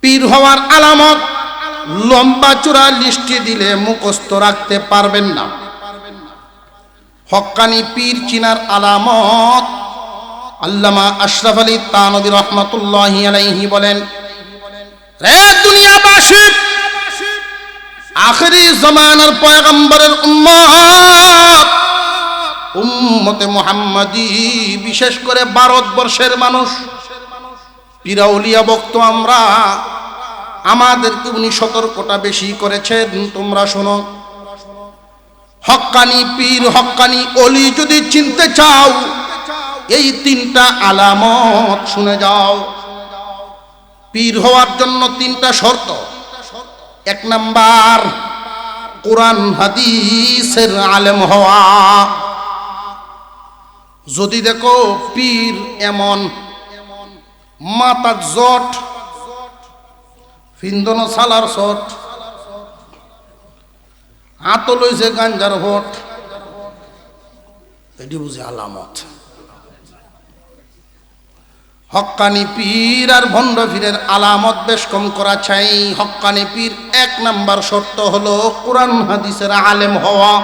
পীর হওয়ার আলামত লম্বা চূড়া লিস্টি দিলে মুখস্থ রাখতে পারবেন না। হক্কানি পীর চিনার আলামত আল্লামা আশরাফ আলী থানভী রহমাতুল্লাহি আলাইহি বলেন, রে দুনিয়াবাসী, আখেরি জামানার পয়গম্বরের উম্মতে মুহাম্মাদি, বিশেষ করে ভারতবর্ষের মানুষ, পীর আউলিয়া ভক্ত আমরা, আমাদেরকে উনি সতর্কতা বেশি করেছেন। তোমরা শোনো, হক্কানি পীর, হক্কানি অলি যদি চিনতে চাও, এই তিনটা আলামত শুনে যাও। পীর হওয়ার জন্য তিনটা শর্ত। এক নাম্বার, কোরআন হাদিসের আলেম হওয়া। যদি দেখো পীর এমন মাথার জট, ফিন্দন সালার শট, হাত লইছে গাঞ্জার ভোট, এটি বুঝে আলামত। হক্কানি পীর আর ভণ্ড পীরের আলামত বেশ কম করা চাই। হক্কানি পীর এক নাম্বার শর্ত হলো কোরআন হাদিসের আলেম হওয়া।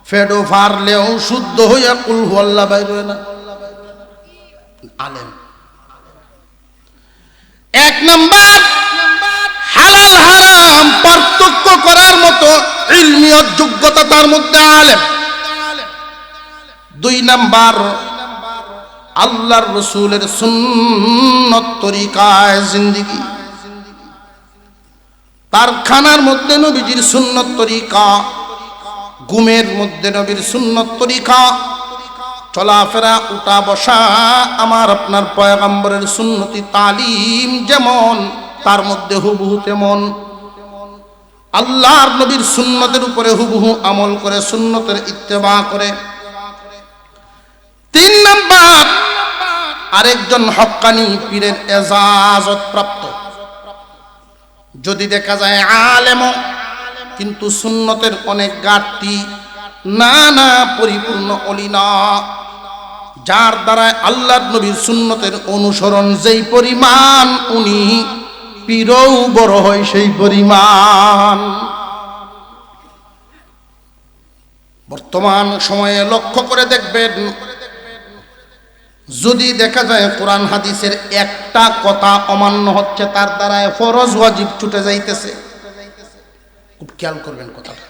ফেডো ফারলেও শুদ্ধ হইয়া কুল হুয়াল্লাহ বাইর না, আলেম। এক নাম্বার, হালাল হারাম পার্থক্য করার মতো ইলমিয়ত যোগ্যতা তার মধ্যে আলেম। দুই নাম্বার, আল্লাহর রাসূলের সুন্নত তরিকায় জিন্দেগি। তার খানার মধ্যে নবীজির সুন্নত তরিকা, ঘুমের মধ্যে নবীর সুন্নত তরিকা, চলাফেরা উঠা বসা আমার আপনার পয়গম্বরের সুন্নতি তালিম যেমন, তার মধ্যে হুবহু তেমন। আল্লাহর নবীর সুন্নতের উপরে হুবহু আমল করে, সুন্নতের ইত্তেবা করে। তিন নাম্বার, আরেকজন হক্কানি পীরের এজাজত প্রাপ্ত। যদি দেখা যায় আলেম কিন্তু সুন্নতের অনেক ঘাটতি, না পরিপূর্ণ অলি না, যার দ্বারা আল্লাহর নবীর সুন্নতের অনুসরণ যেই পরিমাণ, উনি পীরও বড় হয় সেই পরিমাণ। বর্তমান সময়ে লক্ষ্য করে দেখবেন, যদি দেখা যায় কোরআন হাদিসের একটা কথা অমান্য হচ্ছে, তার দ্বারা ফরজ ওয়াজিব ছুটে যাইতেছে। খুব খেয়াল করবেন কথাটা।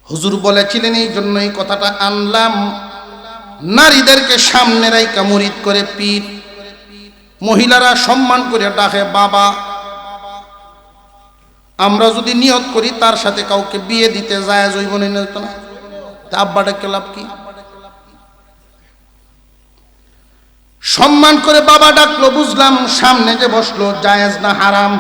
হুজুর বলেছিলেন, এই জন্য এই কথাটা আনলাম। নারীদেরকে সামনে রাইকা মুরিদ করে পীর, মহিলারা সম্মান করে ডাকে বাবা। আমরা যদি নিয়ত করি তার সাথে কাউকে বিয়ে দিতে যায় জৈবনে নিত না, তা আব্বা ডাকে লাভ কি? সম্মান করে বাবা ডাকলো, বুঝলাম, সামনে যে বসলো, জায়েজ না হারাম?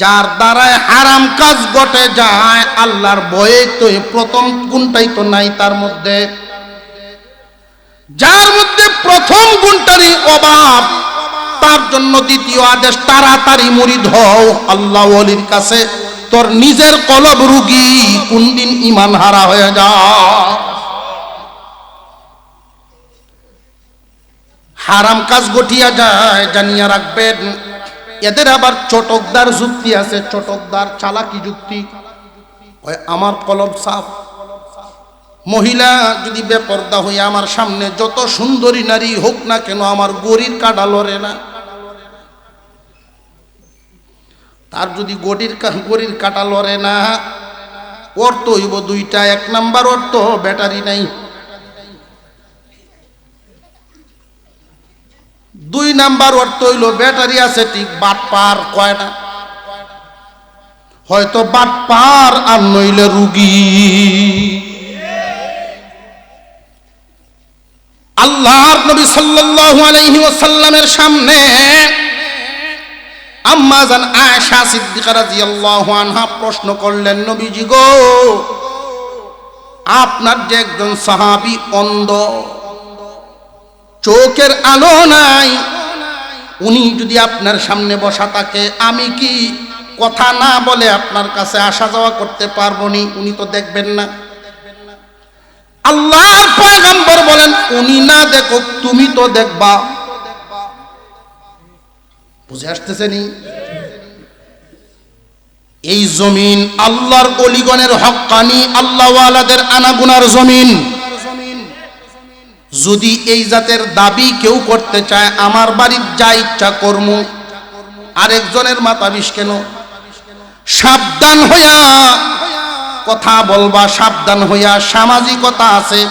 যার দ্বারায় হারাম কাজ ঘটে যায়, আল্লাহর ভয়ে তো প্রথম গুণটাই তো নাই তার মধ্যে। যার মধ্যে প্রথম গুণটারই অভাব, তার জন্য দ্বিতীয় আদেশ, তাড়াতাড়ি মুরিদ হও আল্লাহ ওলির কাছে। তোর নিজের কলব রুগী, কোনদিন ঈমান হারা হয়ে যায়। হারাম কাজ গঠিয়া যায়, জানিয়া রাখবেন। এদের আবার চটকদার যুক্তি আছে, চটকদার চালাকি যুক্তি। আমার কলব সাফ। মহিলা যদি বেপর্দা হইয়া আমার সামনে যত সুন্দরী নারী হোক না কেন, আমার গড়ির কাটা লড়ে না। তার যদি গড়ির কাটা লড়ে না, অর্থ হইব দুইটা। এক নাম্বার অর্থ, ব্যাটারি নাই। দুই নাম্বার অর্থ হইল ব্যাটারি আছে ঠিক, বাটপার কয়টা, হয়তো বাটপার আর নইলে রুগী। আল্লাহর নবী সাল্লাল্লাহু আলাইহি ওয়াসাল্লামের সামনে আম্মা জান আয়েশা সিদ্দিকা রাদিয়াল্লাহু আনহা প্রশ্ন করলেন, নবীজি গো, আপনার যে একজন সাহাবী অন্ধ, চোখের আলো নাই, উনি যদি আপনার সামনে বসা থাকে, আমি কি কথা না বলে আপনার কাছে আসা যাওয়া করতে পারবো নি? উনি তো দেখবেন না। আল্লাহর পয়গম্বর বলেন, উনি না দেখো, তুমি তো দেখবা। বুঝে আসতেছে নি? এই জমিন আল্লাহর অলিগণের হক্কানি আল্লাহওয়ালাদের আনাগুনার জমিন। যদি এই জাতের দাবি কেউ করতে চায়, আমার বাড়ির যা ইচ্ছা কর্ম, আরেকজনের মাথা বিষ কেন? সাবধান হইয়া কথা বলবা, সাবধান হইয়া। সামাজিকতা আছে,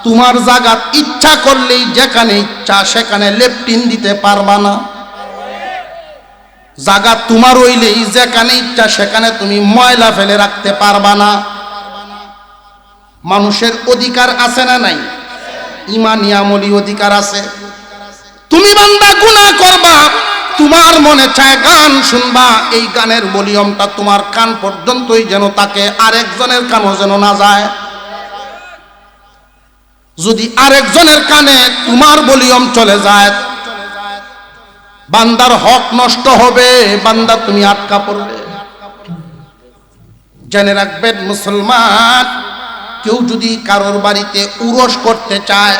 তোমার জায়গাত ইচ্ছা করলেই যেখানে ইচ্ছা সেখানে লেপটিন দিতে পারবা না। জায়গা তোমার হইলেই যেখানে ইচ্ছা সেখানে তুমি ময়লা ফেলে রাখতে পারবা না। মানুষের অধিকার আছে না নাই? ইমানি আমলি অধিকার আছে। তুমি বান্দা গুনাহ করবা, তোমার মনে চায় গান শুনবা, এই গানের ভলিউমটা তোমার কান পর্যন্তই যেন তাকে, আরেকজনের কানও যেন না যায়। যদি আরেকজনের কানে তোমার ভলিউম চলে যায়, বান্দার হক নষ্ট হবে, বান্দা তুমি আটকা পড়বে। জেনে রাখবেন মুসলমান, কেউ যদি কারোর বাড়িতে উরস করতে চায়,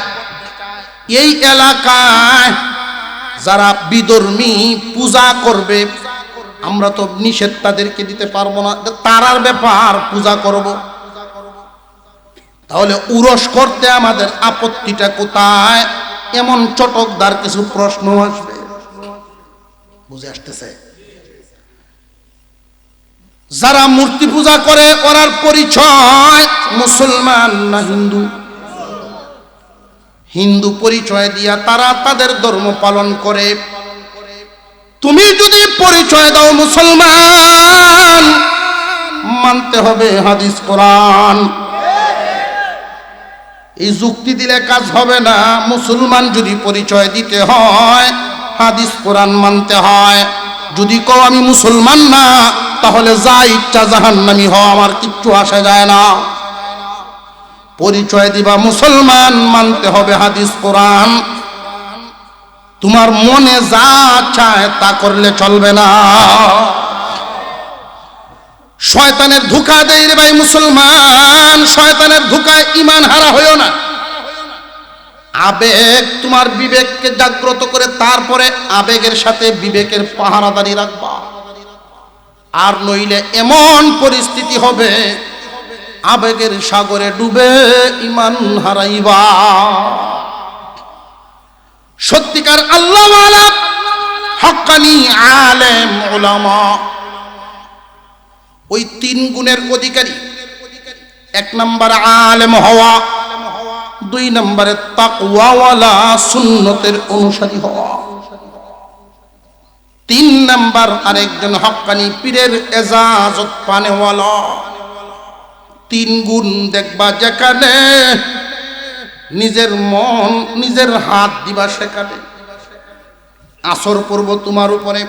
এই এলাকায় যারা বিধর্মী পূজা করবে, আমরা তো নিষেধ তাদেরকে দিতে পারবো না, তারার ব্যাপার পূজা করব। তাহলে উরস করতে আমাদের আপত্তিটা কোথায়? এমন চটকদার কিছু প্রশ্ন আসবে, বুঝে আসতেছে? যারা মূর্তি পূজা করে, ওরার পরিচয় মুসলমান না হিন্দু? হিন্দু পরিচয় দিয়া তারা তাদের ধর্ম পালন করে। তুমি যদি পরিচয় দাও মুসলমান, মানতে হবে হাদিস কোরআন। এই যুক্তি দিলে কাজ হবে না। মুসলমান যদি পরিচয় দিতে হয়, হাদিস কোরআন মানতে হয়। যদি কও আমি মুসলমান না, তাহলে যা ইচ্ছা জাহান্নামী হও, আমার কিচ্ছু আসে যায় না। পরিচয় দিবা মুসলমান, মানতে হবে হাদিস কোরআন। তোমার মনে যা চায় তা করলে চলবে না। শয়তানের ধোঁকা দেয় রে ভাই মুসলমান, শয়তানের ধোঁকায় ঈমান হারা হইও না। আবেগ তোমার বিবেককে জাগ্রত করে, তারপরে আবেগের সাথে বিবেকের পাহারাদারি রাখবা। আর নইলে এমন পরিস্থিতি হবে, আবেগের সাগরে ডুবে ঈমান হারাইবা। সত্যিকার আল্লাহওয়ালা হক্কানি আলেম উলামা, ওই তিন গুণের অধিকারী। এক নম্বর আলেম হওয়া, দুই নম্বরে তাকওয়াওয়ালা সুন্নতের অনুসারী হওয়া, তিন নম্বর আরেকজন হক্কানি পীরের এজাজত পানেওয়ালা। তিন গুণ দেখবা যেখানে, নিজের মন নিজের হাত দিবা সেখানে। আসর পড়ব তোমার উপরে,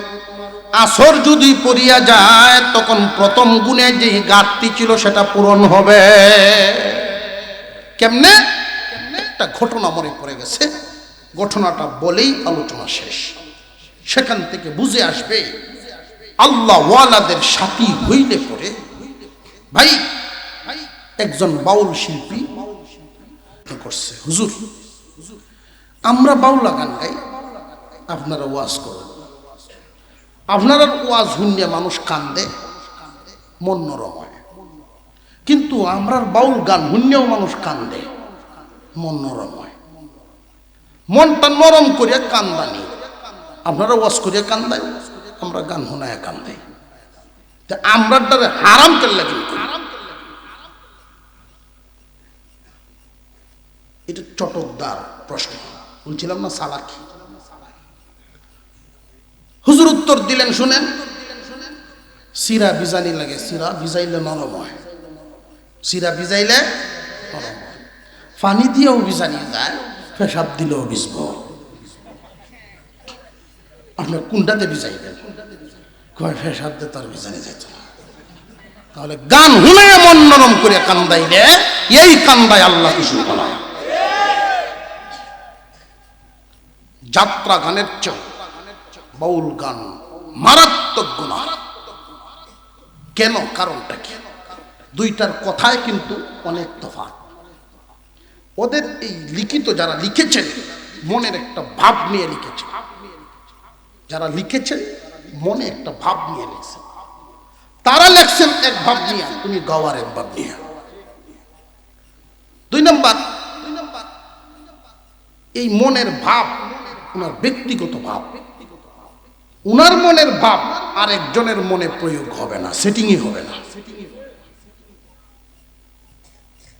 আসর যদি পড়িয়া যায়, তখন প্রথম গুণে যে ঘাটতি ছিল সেটা পূরণ হবে। কেমনে? একটা ঘটনা মনে পড়ে গেছে, ঘটনাটা বলেই আলোচনা শেষ। সেখান থেকে বুঝে আসবে আল্লাহ ওয়ালাদের সাথী হইলে পরে। ভাই, একজন বাউল শিল্পী করছে, হুজুর আমরা বাউলা গান গাই, আপনারা ওয়াজ করেন। আপনারা ওয়াজ শুনলে মানুষ কান্দে, মন নরম হয়। কিন্তু আমরা বাউল গান শুনলেও মানুষ কান্দে, মন নরম হয়। মনটা নরম করিয়া কান্দানি, আপনারা ওয়াজ করিয়া কান্দাই, আমরা গান শোনায় কান্দাই। আমরা দ্বারা হারাম কেল্লা কিন্তু এটা চটকদার প্রশ্ন। বলছিলাম না সালাকি। হুজুর উত্তর দিলেন, শুনেন। সিরা ভিজানি লাগে, সিরা ভিজাইলে নরম হয়, সিরা ভিজাইলে নরম হয়। পানি দিয়েও ভিজানি যায়, পেশাব দিলেও ভিজব। আপনার কোনটাতে ভিজাইবেন? কয় পেশাব দিয়ে তার ভিজানি যেত না। তাহলে গান শুনে মন নরম করে কান্দাইলে, এই কান্দায় আল্লাহ কিছু বলা। যাত্রা গানের চেয়ে বাউল গান মারাত্মক গুনাহ। কেন? কারণটা কি? দুইটার কথায় কিন্তু অনেক তফাৎ। ওদের এই লিখিত যারা লিখেছেন, মনের একটা ভাব নিয়ে লিখেছেন। যারা লিখেছেন মনে একটা ভাব নিয়ে লিখছেন। তারা লেখছেন এক ভাব নিয়ে, তুমি গাওয়ার এক ভাব নিয়ে। দুই নম্বর, এই মনের ভাব ওনার ব্যক্তিগত ভাব, ওনার মনের ভাব আরেকজনের মনে প্রয়োগ হবে না, সেটিংই হবে না।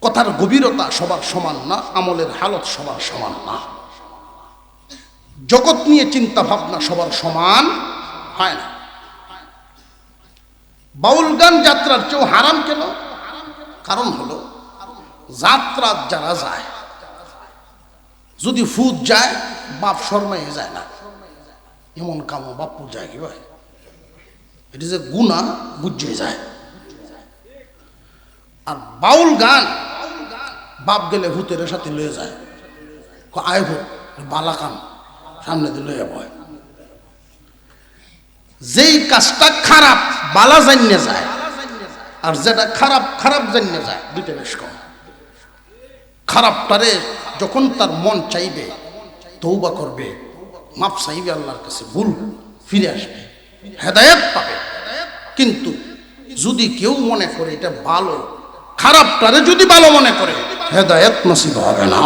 কথার গভীরতা সবার সমান না, আমলের হালত সবার সমান না, জগৎ নিয়ে চিন্তা ভাবনা সবার সমান হয় না। বাউল গান যাত্রার চেয়েও হারাম কেন? কারণ হলো যাত্রা যারা যায়, যদি ফুদ যায় বাপ শর্মায় যায় না, এমন কামো বাপু যায় কি ভাই, এটা যে গুণা বুঝে যায়। আর বাউল গান বাপ গেলে ভূতের সাথে লয়ে যায়, আয় ভূত বালা কান সামনে দিয়ে লয়ে বয়। যেই কাজটা খারাপ বালা জানিয়ে যায়, আর যেটা খারাপ খারাপ জানিয়ে যায়, দুইটা বেশ কম। খারাপটারে যখন তার মন চাইবে তওবা করবে, মাপ চাইবে আল্লাহর কাছে, ভুল ফিরে আসবে, হেদায়েত পাবে। কিন্তু যদি কেউ মনে করে এটা ভালো, খারাপটারে যদি ভালো মনে করে, হেদায়েত নসিব হবে না।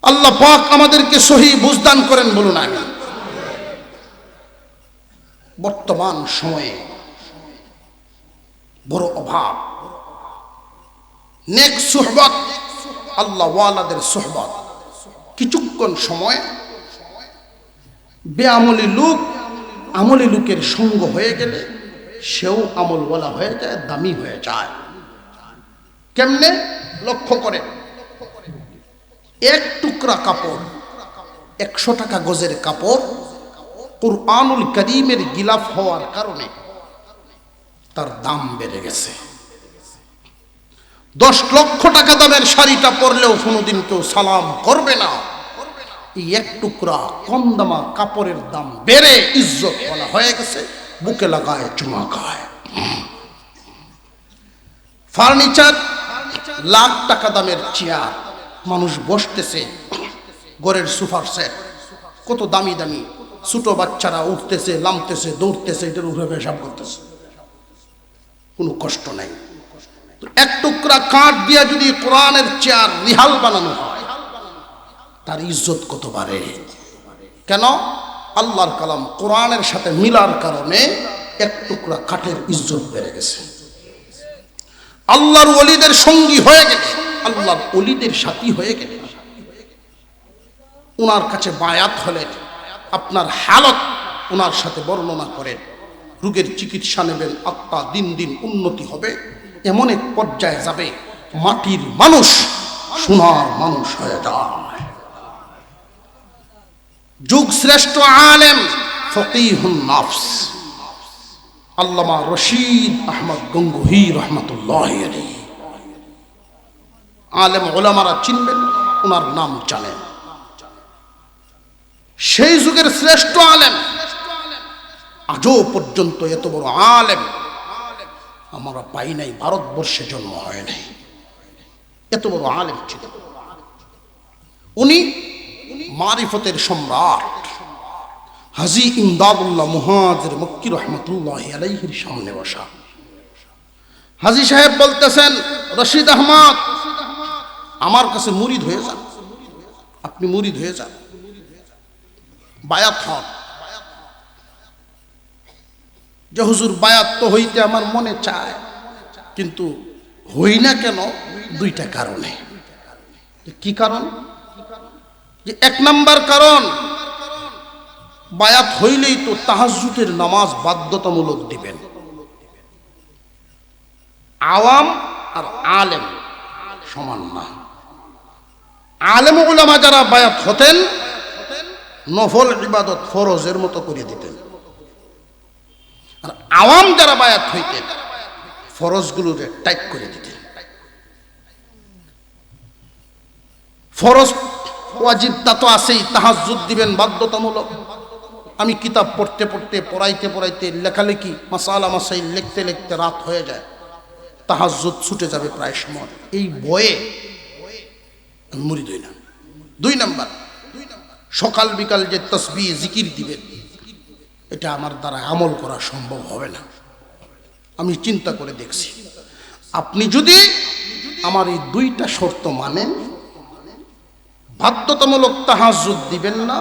আল্লাহ পাক আমাদেরকে সহি বুঝদান করেন, বলুন আমিন। বর্তমান সময়ে বড় অভাব নেক সুহবত, আল্লাহ ওয়ালাদের সুহবত। কিছুক্ষণ সময় বেআমলি লোক আমলি লোকের সঙ্গ হয়ে গেলে সেও আমলওয়ালা হয়ে যায়, দামি হয়ে যায়। কেমনে? লক্ষ্য করে, এক টুকরা কাপড়, 100 টাকা গজের কাপড়, কুরআনুল কারীমের গিলাফ হওয়ার কারণে তার দাম বেড়ে গেছে। 10 লক্ষ টাকা দামের শাড়িটা পরলেও কোনোদিন কেউ সালাম করবে না। এই এক টুকরা কম দামা কাপড়ের দাম বেড়ে ইজ্জত বলা হয়ে গেছে, বুকে লাগায় চুমা খায়। ফার্নিচার, লাখ টাকা দামের চেয়ার, মানুষ বসতেছে, ঘরের সোফার সেট, কত দামি দামি, ছোট বাচ্চারা উঠতেছে, নামতেছে, দৌড়তেছে, এটার উপরে পেশাব করতেছে, কোনো কষ্ট নাই। এক টুকরা কাঠ দিয়া যদি কোরআনের চেয়ার রিহাল বানানো হয়, তার ইজ্জত কত বাড়ে। কেন? আল্লাহর কালাম কোরআনের সাথে মিলার কারণে এক টুকরা কাঠের ইজ্জত বেড়ে গেছে। আল্লাহর ওলিদের সঙ্গী হয়ে গেলে, আল্লাহর ওলিদের সাথী হয়ে গেলে, ওনার কাছে বায়াত হলেন, আপনার হালত ওনার সাথে বর্ণনা করেন, রোগের চিকিৎসা নেবেন, আত্মা দিন দিন উন্নতি হবে, এমন এক পর্যায়ে যাবে মাটির মানুষ সোনার মানুষ হয়ে যায়। যুগ শ্রেষ্ঠ আলেম ফকিহুন নফস আল্লামা রশিদ আহমদ গঙ্গোহী রহমতুল্লাহ আলাইহি। আলেম ওলামারা চিনবেন, ওনার নাম জানেন। সেই যুগের শ্রেষ্ঠ আলেম, আজও পর্যন্ত এত বড় আলেম আমরা পাই নাই, ভারতবর্ষে জন্ম হয় নাই, এত বড় আলেম ছিল উনি। মারিফতের সম্রাট হাজী ইমদাদুল্লাহ মুহাজির মক্কি রহমতুল্লাহ আলাইহির সামনে বসা। হাজী সাহেব বলতেছেন, রশিদ আহমদ আমার কাছে মুরিদ হয়ে যান, আপনি মুরিদ হয়ে যান, বায়াত হন। যে হুজুর বায়াত তো হইতে আমার মনে চায়, কিন্তু হই না কেন? দুইটা কারণে। কি কারণ? যে 1 নাম্বার কারণ, বায়াত হইলেই তো তাহাজ্জুদের নামাজ বাধ্যতামূলক দিবেন। আওয়াম আর আলেম সমান না। আলেম উলামা যারা বায়াত হতেন, নফল ইবাদত ফরজের মতো করে দিতেন, আর আওয়াম যারা বায়াত হইতেন ফরজগুলোরে টাইট করে দিতেন। ফরজ ওয়াজিব তা তো আছেই, তাহাজ্জুদ দিবেন বাধ্যতামূলক। আমি কিতাব পড়তে পড়তে, পড়াইতে পড়াইতে, লেখালেখি মাসালা মাসাইল লিখতে লিখতে রাত হয়ে যায়, তাহাজ্জুদ ছুটে যাবে প্রায় সময়। এই বয়ে আমি মুরিদ হই না। 2 নাম্বার, সকাল বিকাল যে তাসবিহ জিকির দিবেন, এটা আমার দ্বারা আমল করা সম্ভব হবে না। আমি চিন্তা করে দেখছি, আপনি যদি আমার এই দুইটা শর্ত মানেন, বাধ্যতামূলক তাহাজ্জুদ দিবেন না,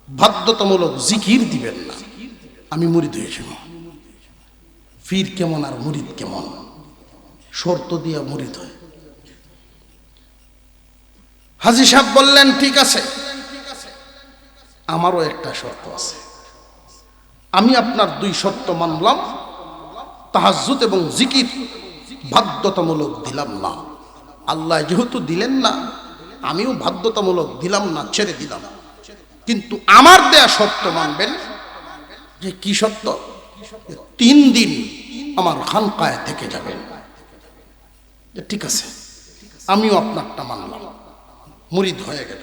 বাধ্যতামূলক জিকির দিবেন না, আমি মুরিদ হয়ে যাব। পীর কেমন আর মুরিদ কেমন? শর্ত দিয়া মুরিদ হয়। হাজী সাহেব বললেন ঠিক আছে, আমারও একটা শর্ত আছে। আমি আপনার দুই শর্ত মানলাম, তাহাজ্জুদ এবং জিকির বাধ্যতামূলক দিলাম না। আল্লাহ যেহেতু দিলেন না, আমিও বাধ্যতামূলক দিলাম না, ছেড়ে দিলাম। কিন্তু আমার দেয়া শর্ত মানবেন। যে কি শর্ত? 3 দিন আমার খানকায় থেকে যাবেন। ঠিক আছে, আমিও আপনারটা মানলাম, মুরিদ হয়ে গেল।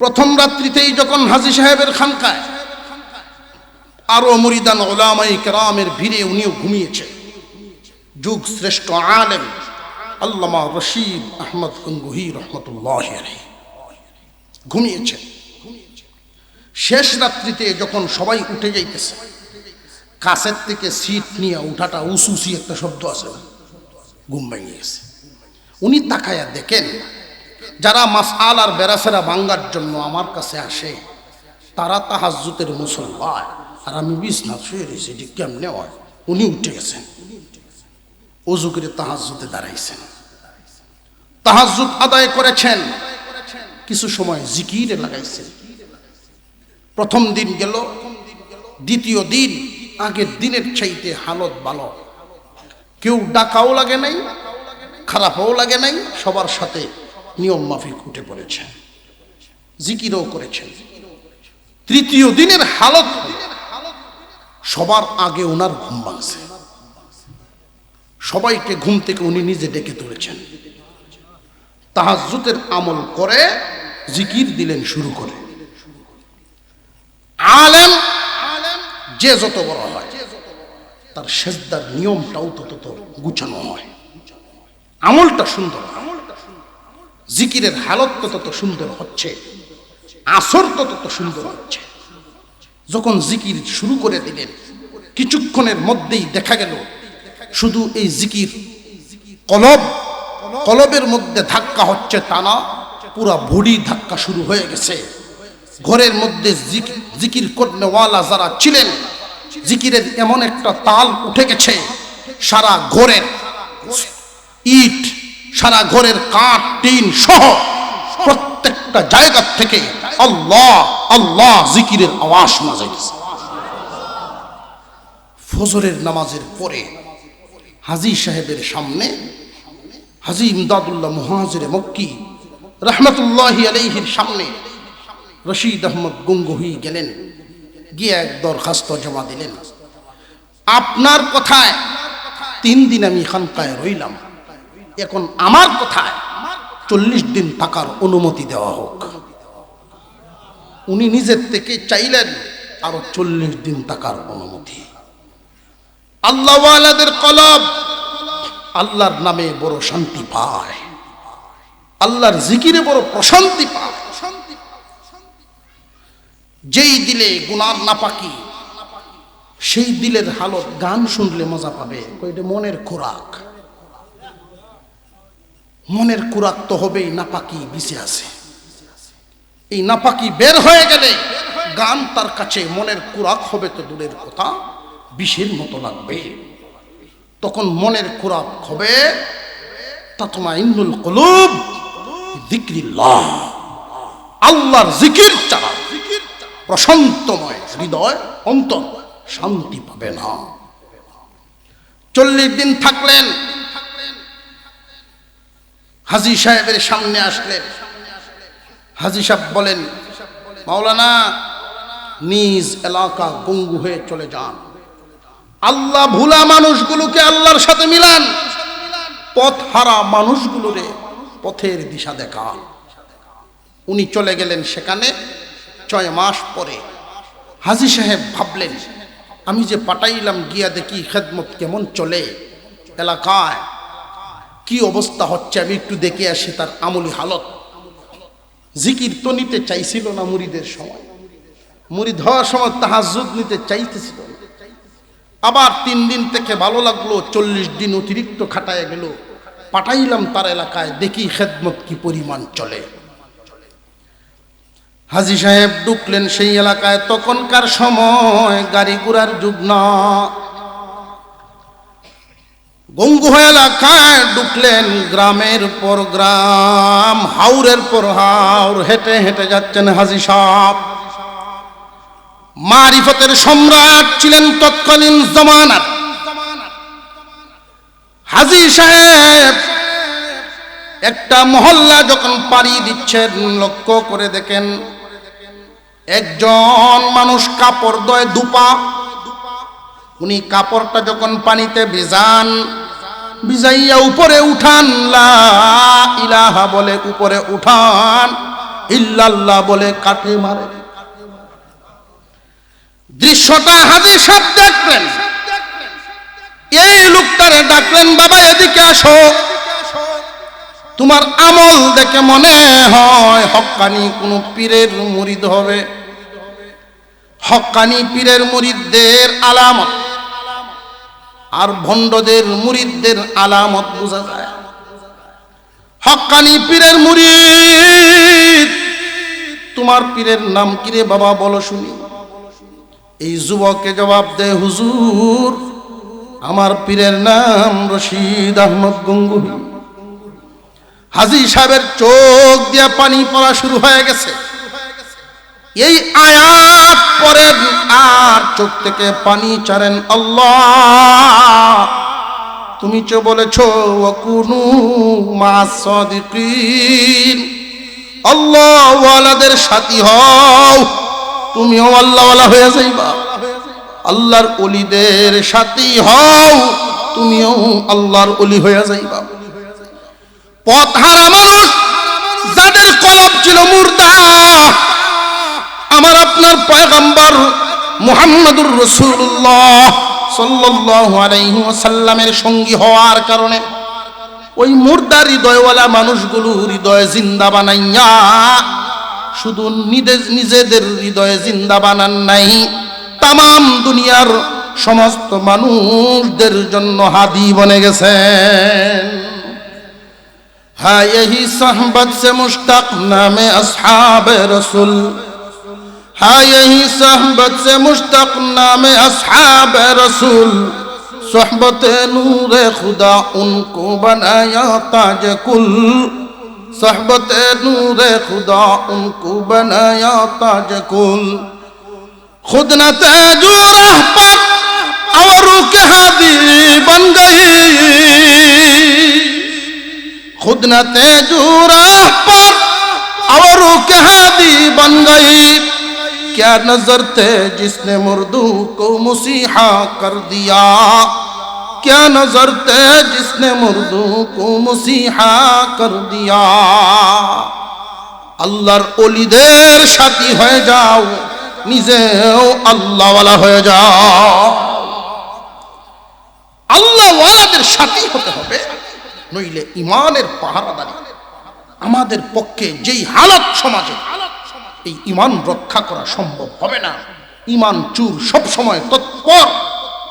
প্রথম রাত্রিতেই যখন হাজী সাহেবের খানকায় আরো মুরিদান উলামায়ে কেরামের ভিড়ে উনিও ঘুমিয়েছে। যুগ শ্রেষ্ঠ আলেম আল্লামা রশিদ আহমদ গঙ্গুহি রহমতুল্লাহি আলাইহি ঘুমিয়েছে। শেষ রাত্রিতে যখন সবাই উঠে যাইতেছে, কাছের থেকে সিট নিয়ে উঠাটা উসুসি একটা শব্দ আছে, ঘুম ভেঙে গেছে। উনি তাকায়া দেখেন যারা মাসআল আর বেরাসেরা ভাঙ্গার জন্য আমার কাছে আসে তারা তাহাজ্জুদের মুসল্লায়, আর আমি বিছনা শুয়ে রয়েছি, যে কেমনে হয়? উনি উঠে গেছেন, ওযু করে তাহাজ্জুদে দাঁড়াইছেন, তাহাজ্জুদ আদায় করেছেন, কিছু সময় জিকিরে লাগাইছেন। প্রথম দিন গেল, দ্বিতীয় দিন আগের দিনের চাইতে হালত ভালো। কেউ ডাকাও লাগে নাই, খারাপও লাগে নাই, সবার সাথে নিয়ম মাফিক উঠে পড়েছেন, জিকিরও করেছেন। তৃতীয় দিনের হালত সবার আগে ওনার ঘুম ভাঙছে। সবাইকে ঘুম থেকে উনি নিজে ডেকে তুলেছেন, তাহাজ্জুদের আমল করে জিকির দিলেন শুরু করে। আলেম যে যত বড় হয় তার সেজদার নিয়মটাও তত গুছানো হয়, আমলটা সুন্দর, জিকিরের হালত তত সুন্দর হচ্ছে, আসর তত সুন্দর হচ্ছে। যখন জিকির শুরু করে দিলেন, কিছুক্ষণের মধ্যেই দেখা গেল শুধু এই জিকির কলবের মধ্যে ধাক্কা হচ্ছে তা না, পুরা বডি ধাক্কা শুরু হয়ে গেছে। ঘরের মধ্যে জিকির করনেওয়ালা যারা ছিলেন, জিকিরের এমন একটা তাল উঠে গেছে, সারা ঘরের ইট, সারা ঘরের কাঠ টিন সহ প্রত্যেকটা জায়গা থেকে আল্লাহ আল্লাহ জিকিরের আওয়াজ শোনা যাইতেছে। ফজরের নামাজের পরে হাজী সাহেবের সামনে হাজী ইমদাদুল্লাহ মুহাজিরে মক্কি রহমতুল্লাহি আলাইহির সামনে রশিদ আহমদ গঙ্গুহি গেলেন, গিয়ে এক দরখাস্ত জমা দিলেন। আপনার কথায় 3 দিন আমি খানকায় রইলাম, এখন আমার কথায় 40 দিন থাকার অনুমতি দেওয়া হোক। উনি নিজের থেকে চাইলেন আরো 40 দিন থাকার অনুমতি। আল্লাহওয়ালাদের কলব আল্লাহর নামে বড় শান্তি পায়, আল্লাহর জিকিরে বড় প্রশান্তি পায়। যেই দিলে গুনার নাপাকি, সেই দিলের হালত গান শুনলে মজা পাবে। কইটা মনের খোরাক, মনের খোরাক তো হবেই, নাপাকি বিছে আছে। এই নাপাকি বের হয়ে গেলে গান তার কাছে মনের খোরাক হবে তো দূরের কথা, বিষের মতো লাগবে। তখন মনের খোরাক হবে তাতমাইন্নুল কুলুব বিযিকরিল্লাহ, আল্লাহর জিকির ছাড়া প্রশান্তময় হৃদয় অন্তর শান্তি পাবে না। 40 দিন থাকলেন, হাজী সাহেবের সামনে আসলেন। হাজী সাহেব বলেন, মাওলানা নিজ এলাকা গঙ্গু হয়ে চলে যান, আল্লাহ ভুলা মানুষগুলোকে আল্লাহর সাথে মিলান, পথ হারা মানুষগুলোরে পথের দিশা দেখান। উনি চলে গেলেন সেখানে। 6 মাস পরে হাজী সাহেব ভাবলেন, আমি যে পাঠাইলাম গিয়া দেখি খেদমত কেমন চলে, এলাকায় কি অবস্থা হচ্ছে, আমি একটু দেখে আসি তার আমলি হালত। জিকির তো নিতে চাইছিল না মুরিদের সময়, মুরিদ হওয়ার সময় তাহাজ্জুদ নিতে চাইতেছিল না। আবার 3 দিন থেকে ভালো লাগলো, 40 দিন অতিরিক্ত খাটায় গেল, পাঠাইলাম তার এলাকায়, দেখি খেদমত কি পরিমাণ চলে। হাজী সাহেব ঢুকলেন সেই এলাকায়। তখনকার সময় গাড়ি ঘোড়ার যুগ না। গঙ্গুহ এলাকায় ঢুকলেন, গ্রামের পর গ্রাম, হাওরের পর হাওর, হেঁটে হেঁটে যাচ্ছেন হাজী সাহেব। মারিফতের সম্রাট ছিলেন তৎকালীন জমানার। হাজী সাহেব একটা মহল্লা যখন পাড়ি দিচ্ছেন, লক্ষ্য করে দেখেন একজন মানুষ কাপড় ধোয় দুপা। উনি কাপড়টা যখন পানিতে ভিজান, ভিজাইয়া উপরে উঠান, লা ইলাহা বলে উপরে উঠান, ইল্লাল্লাহ বলে কাটে মারে। দৃশ্যটা হাজী সাহেব দেখলেন। এই লোকটারে ডাকলেন, বাবা এদিকে আসো, তোমার আমল দেখে মনে হয় হক্কানি কোন পীরের মুরিদ হবে। হক্কানি পীরের মুরিদদের আলামত আর ভণ্ডদের মুরিদদের আলামত বোঝা যায়। হক্কানি পীরের মুরিদ, তোমার পীরের নাম কি রে বাবা বলো শুনি। এই যুবককে জবাব দেয়, হুজুর আমার পীরের নাম রশিদ আহমদ গঙ্গুহি। হাজী সাহেবের চোখ দিয়ে পানি পড়া শুরু হয়ে গেছে। এই আয়াত পড়েন আর চোখ থেকে পানি ছাড়েন। আল্লাহ তুমি তো বলেছো ওয়াকুনু মা'আস সাদিকিন, আল্লাহ ওয়ালাদের সাথী হও, তুমিও আল্লাহওয়ালা হয়ে যাইবা। আল্লাহর ওলিদের সাথী হও, তুমিও আল্লাহর ওলি হয়ে যাইবা। পথহারা মানুষ যাদের কলব ছিল মুর্দা, আমার আপনার পয়গম্বর মুহাম্মদুর রাসূলুল্লাহ সাল্লাল্লাহু আলাইহি ওয়াসাল্লামের সঙ্গী হওয়ার কারণে ওই মুর্দা হৃদয়ওয়ালা মানুষগুলো হৃদয় জিন্দা বানাইয়া শুধু নিজেদের হৃদয়ে জিন্দা বানান নাই, তামাম দুনিয়ার সমস্ত মানুষদের জন্য হাদি বনে গেছেন। হ্যাঁ यही सहबत से मुश्ताक नामे अस्हाब रसूल, हाँ यही सहबत से मुश्ताक नामे अस्हाब रसूल, सोहबत नूर खुदा उनको बनाया ताज कुल, सोहबत नूर खुदा उनको बनाया ताज कुल। खुद न तेजू राह पर औरों के हादी बन गई, खुद न तेजू राह पर औरों के हादी बन गई। क्या नजर थे जिसने मुर्दू को मुसीहा कर दिया, क्या नजर थे जिसने मुर्दू को मुसीहा कर दिया। আল্লাহর ওলিদের সাথী হয়ে যাও, নিজেও আল্লাহওয়ালা হয়ে যাও। আল্লাহওয়ালাদের সাথী হতে হবে, নইলে ইমানের পাহারাদারি আমাদের পক্ষে যেই হালত সমাজে, এই ইমান রক্ষা করা সম্ভব হবে না। ইমান চুর সব সময় তৎপর,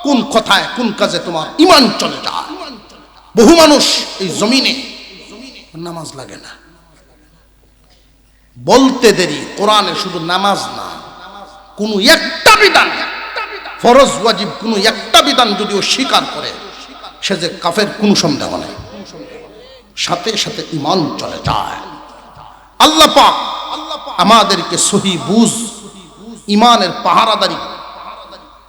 কোন কথায় কোন কাজে তোমার ইমান চলে যায়। বহু মানুষ এই জমিনে নামাজ লাগে না, বলতে দেরি। কোরআনে শুধু নামাজ না, কোন একটা বিধান ফরজ ওয়াজিব, কোন একটা বিধান যদিও স্বীকার করে সে যে কাফের, কোন সন্দেহ নেই, সাথে সাথে ইমান চলে যায়। আল্লাহ পাক আমাদেরকে সহি বুঝ, ইমানের পাহারাদারি,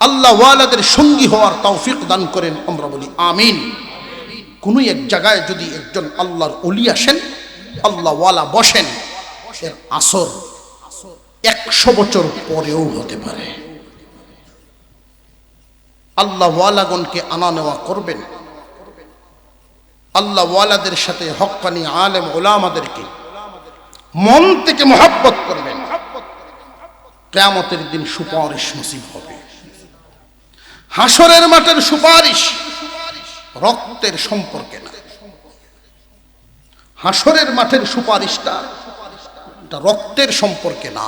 আল্লাহ ওয়ালাদের সঙ্গী হওয়ার তৌফিক দান করেন। আমরা বলি আমিন। কোন এক জায়গায় যদি একজন আল্লাহর ওলি আসেন, আল্লাহ ওয়ালা বসেন, এর আসর 100 বছর পরেও হতে পারে। আল্লাহ ওয়ালাগণকে আনা নেওয়া করবেন, আল্লাহ ওয়ালাদের সাথে হক্কানি আলেম ওলামাদেরকে মন থেকে মহব্বত করবেন। কিয়ামতের দিন সুপারিশ নসিব হবে। হাসরের মাঠের সুপারিশ রক্তের সম্পর্কে না, হাসরের মাঠের সুপারিশটা এটা রক্তের সম্পর্কে না,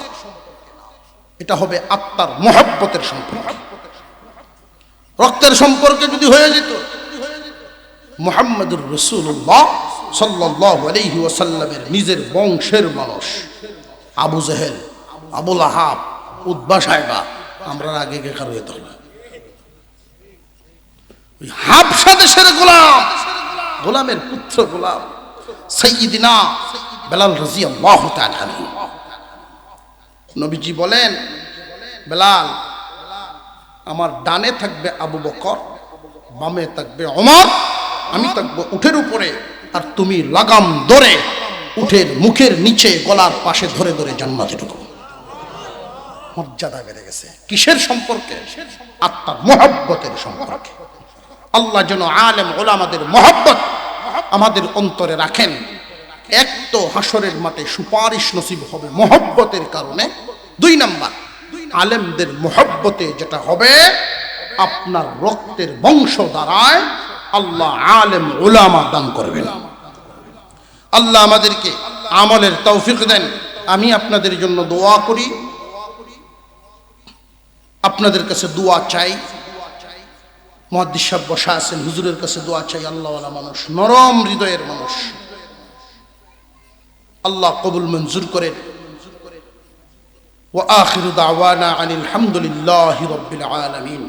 এটা হবে আত্মার মহব্বতের সম্পর্কে। রক্তের সম্পর্কে যদি হয়ে যেত, মুহাম্মদুর রাসূলুল্লাহ সাল্লাল্লাহু আলাইহি ওয়াসাল্লামের নিজের বংশের মানুষ আবু জেহেল, আবু লাহাব, উতবা সাইবা, আমরা আগে গেকার হইতে হবে। ওই হাবশা দেশের গোলামের পুত্র গোলাম সাইয়্যিদিনা বেলাল রাদিয়াল্লাহু তাআলা আনহু। নবীজি বলেন, বেলাল, আমার ডানে থাকবে আবু বকর, বামে থাকবে ওমর, আমি থাকবো উঠের উপরে, আর তুমি লাগাম ধরে উঠের মুখের নিচে গলার পাশে ধরে ধরে জান্নাতে ঢুকো। মর্যাদা বেড়ে গেছে। কিসের সম্পর্কে? আত্মার মহব্বতের সম্পর্কে। আল্লাহ যেন আলেম ওলামাদের মহব্বত আমাদের অন্তরে রাখেন। এক তো হাসরের মাঠে সুপারিশ নসিব হবে মহব্বতের কারণে। 2 নাম্বার, আলেমদের মহব্বতে যেটা হবে, আপনার রক্তের বংশ দ্বারায় আল্লাহ আলেম ওলামা দান করবেন। আল্লাহ আমাদেরকে আমলের তৌফিক দেন। আমি আপনাদের জন্য দোয়া করি, আপনাদের কাছে দোয়া চাই। মুহাদ্দিস সাহেব বসা আছেন, হুজুরের কাছে দোয়া চাই। আল্লাহওয়ালা মানুষ, নরম হৃদয়ের মানুষ, আল্লাহ কবুল মঞ্জুর করেন। ওয়া আখিরু দাওয়ানা আনিল হামদুলিল্লাহি রাব্বিল আলামিন।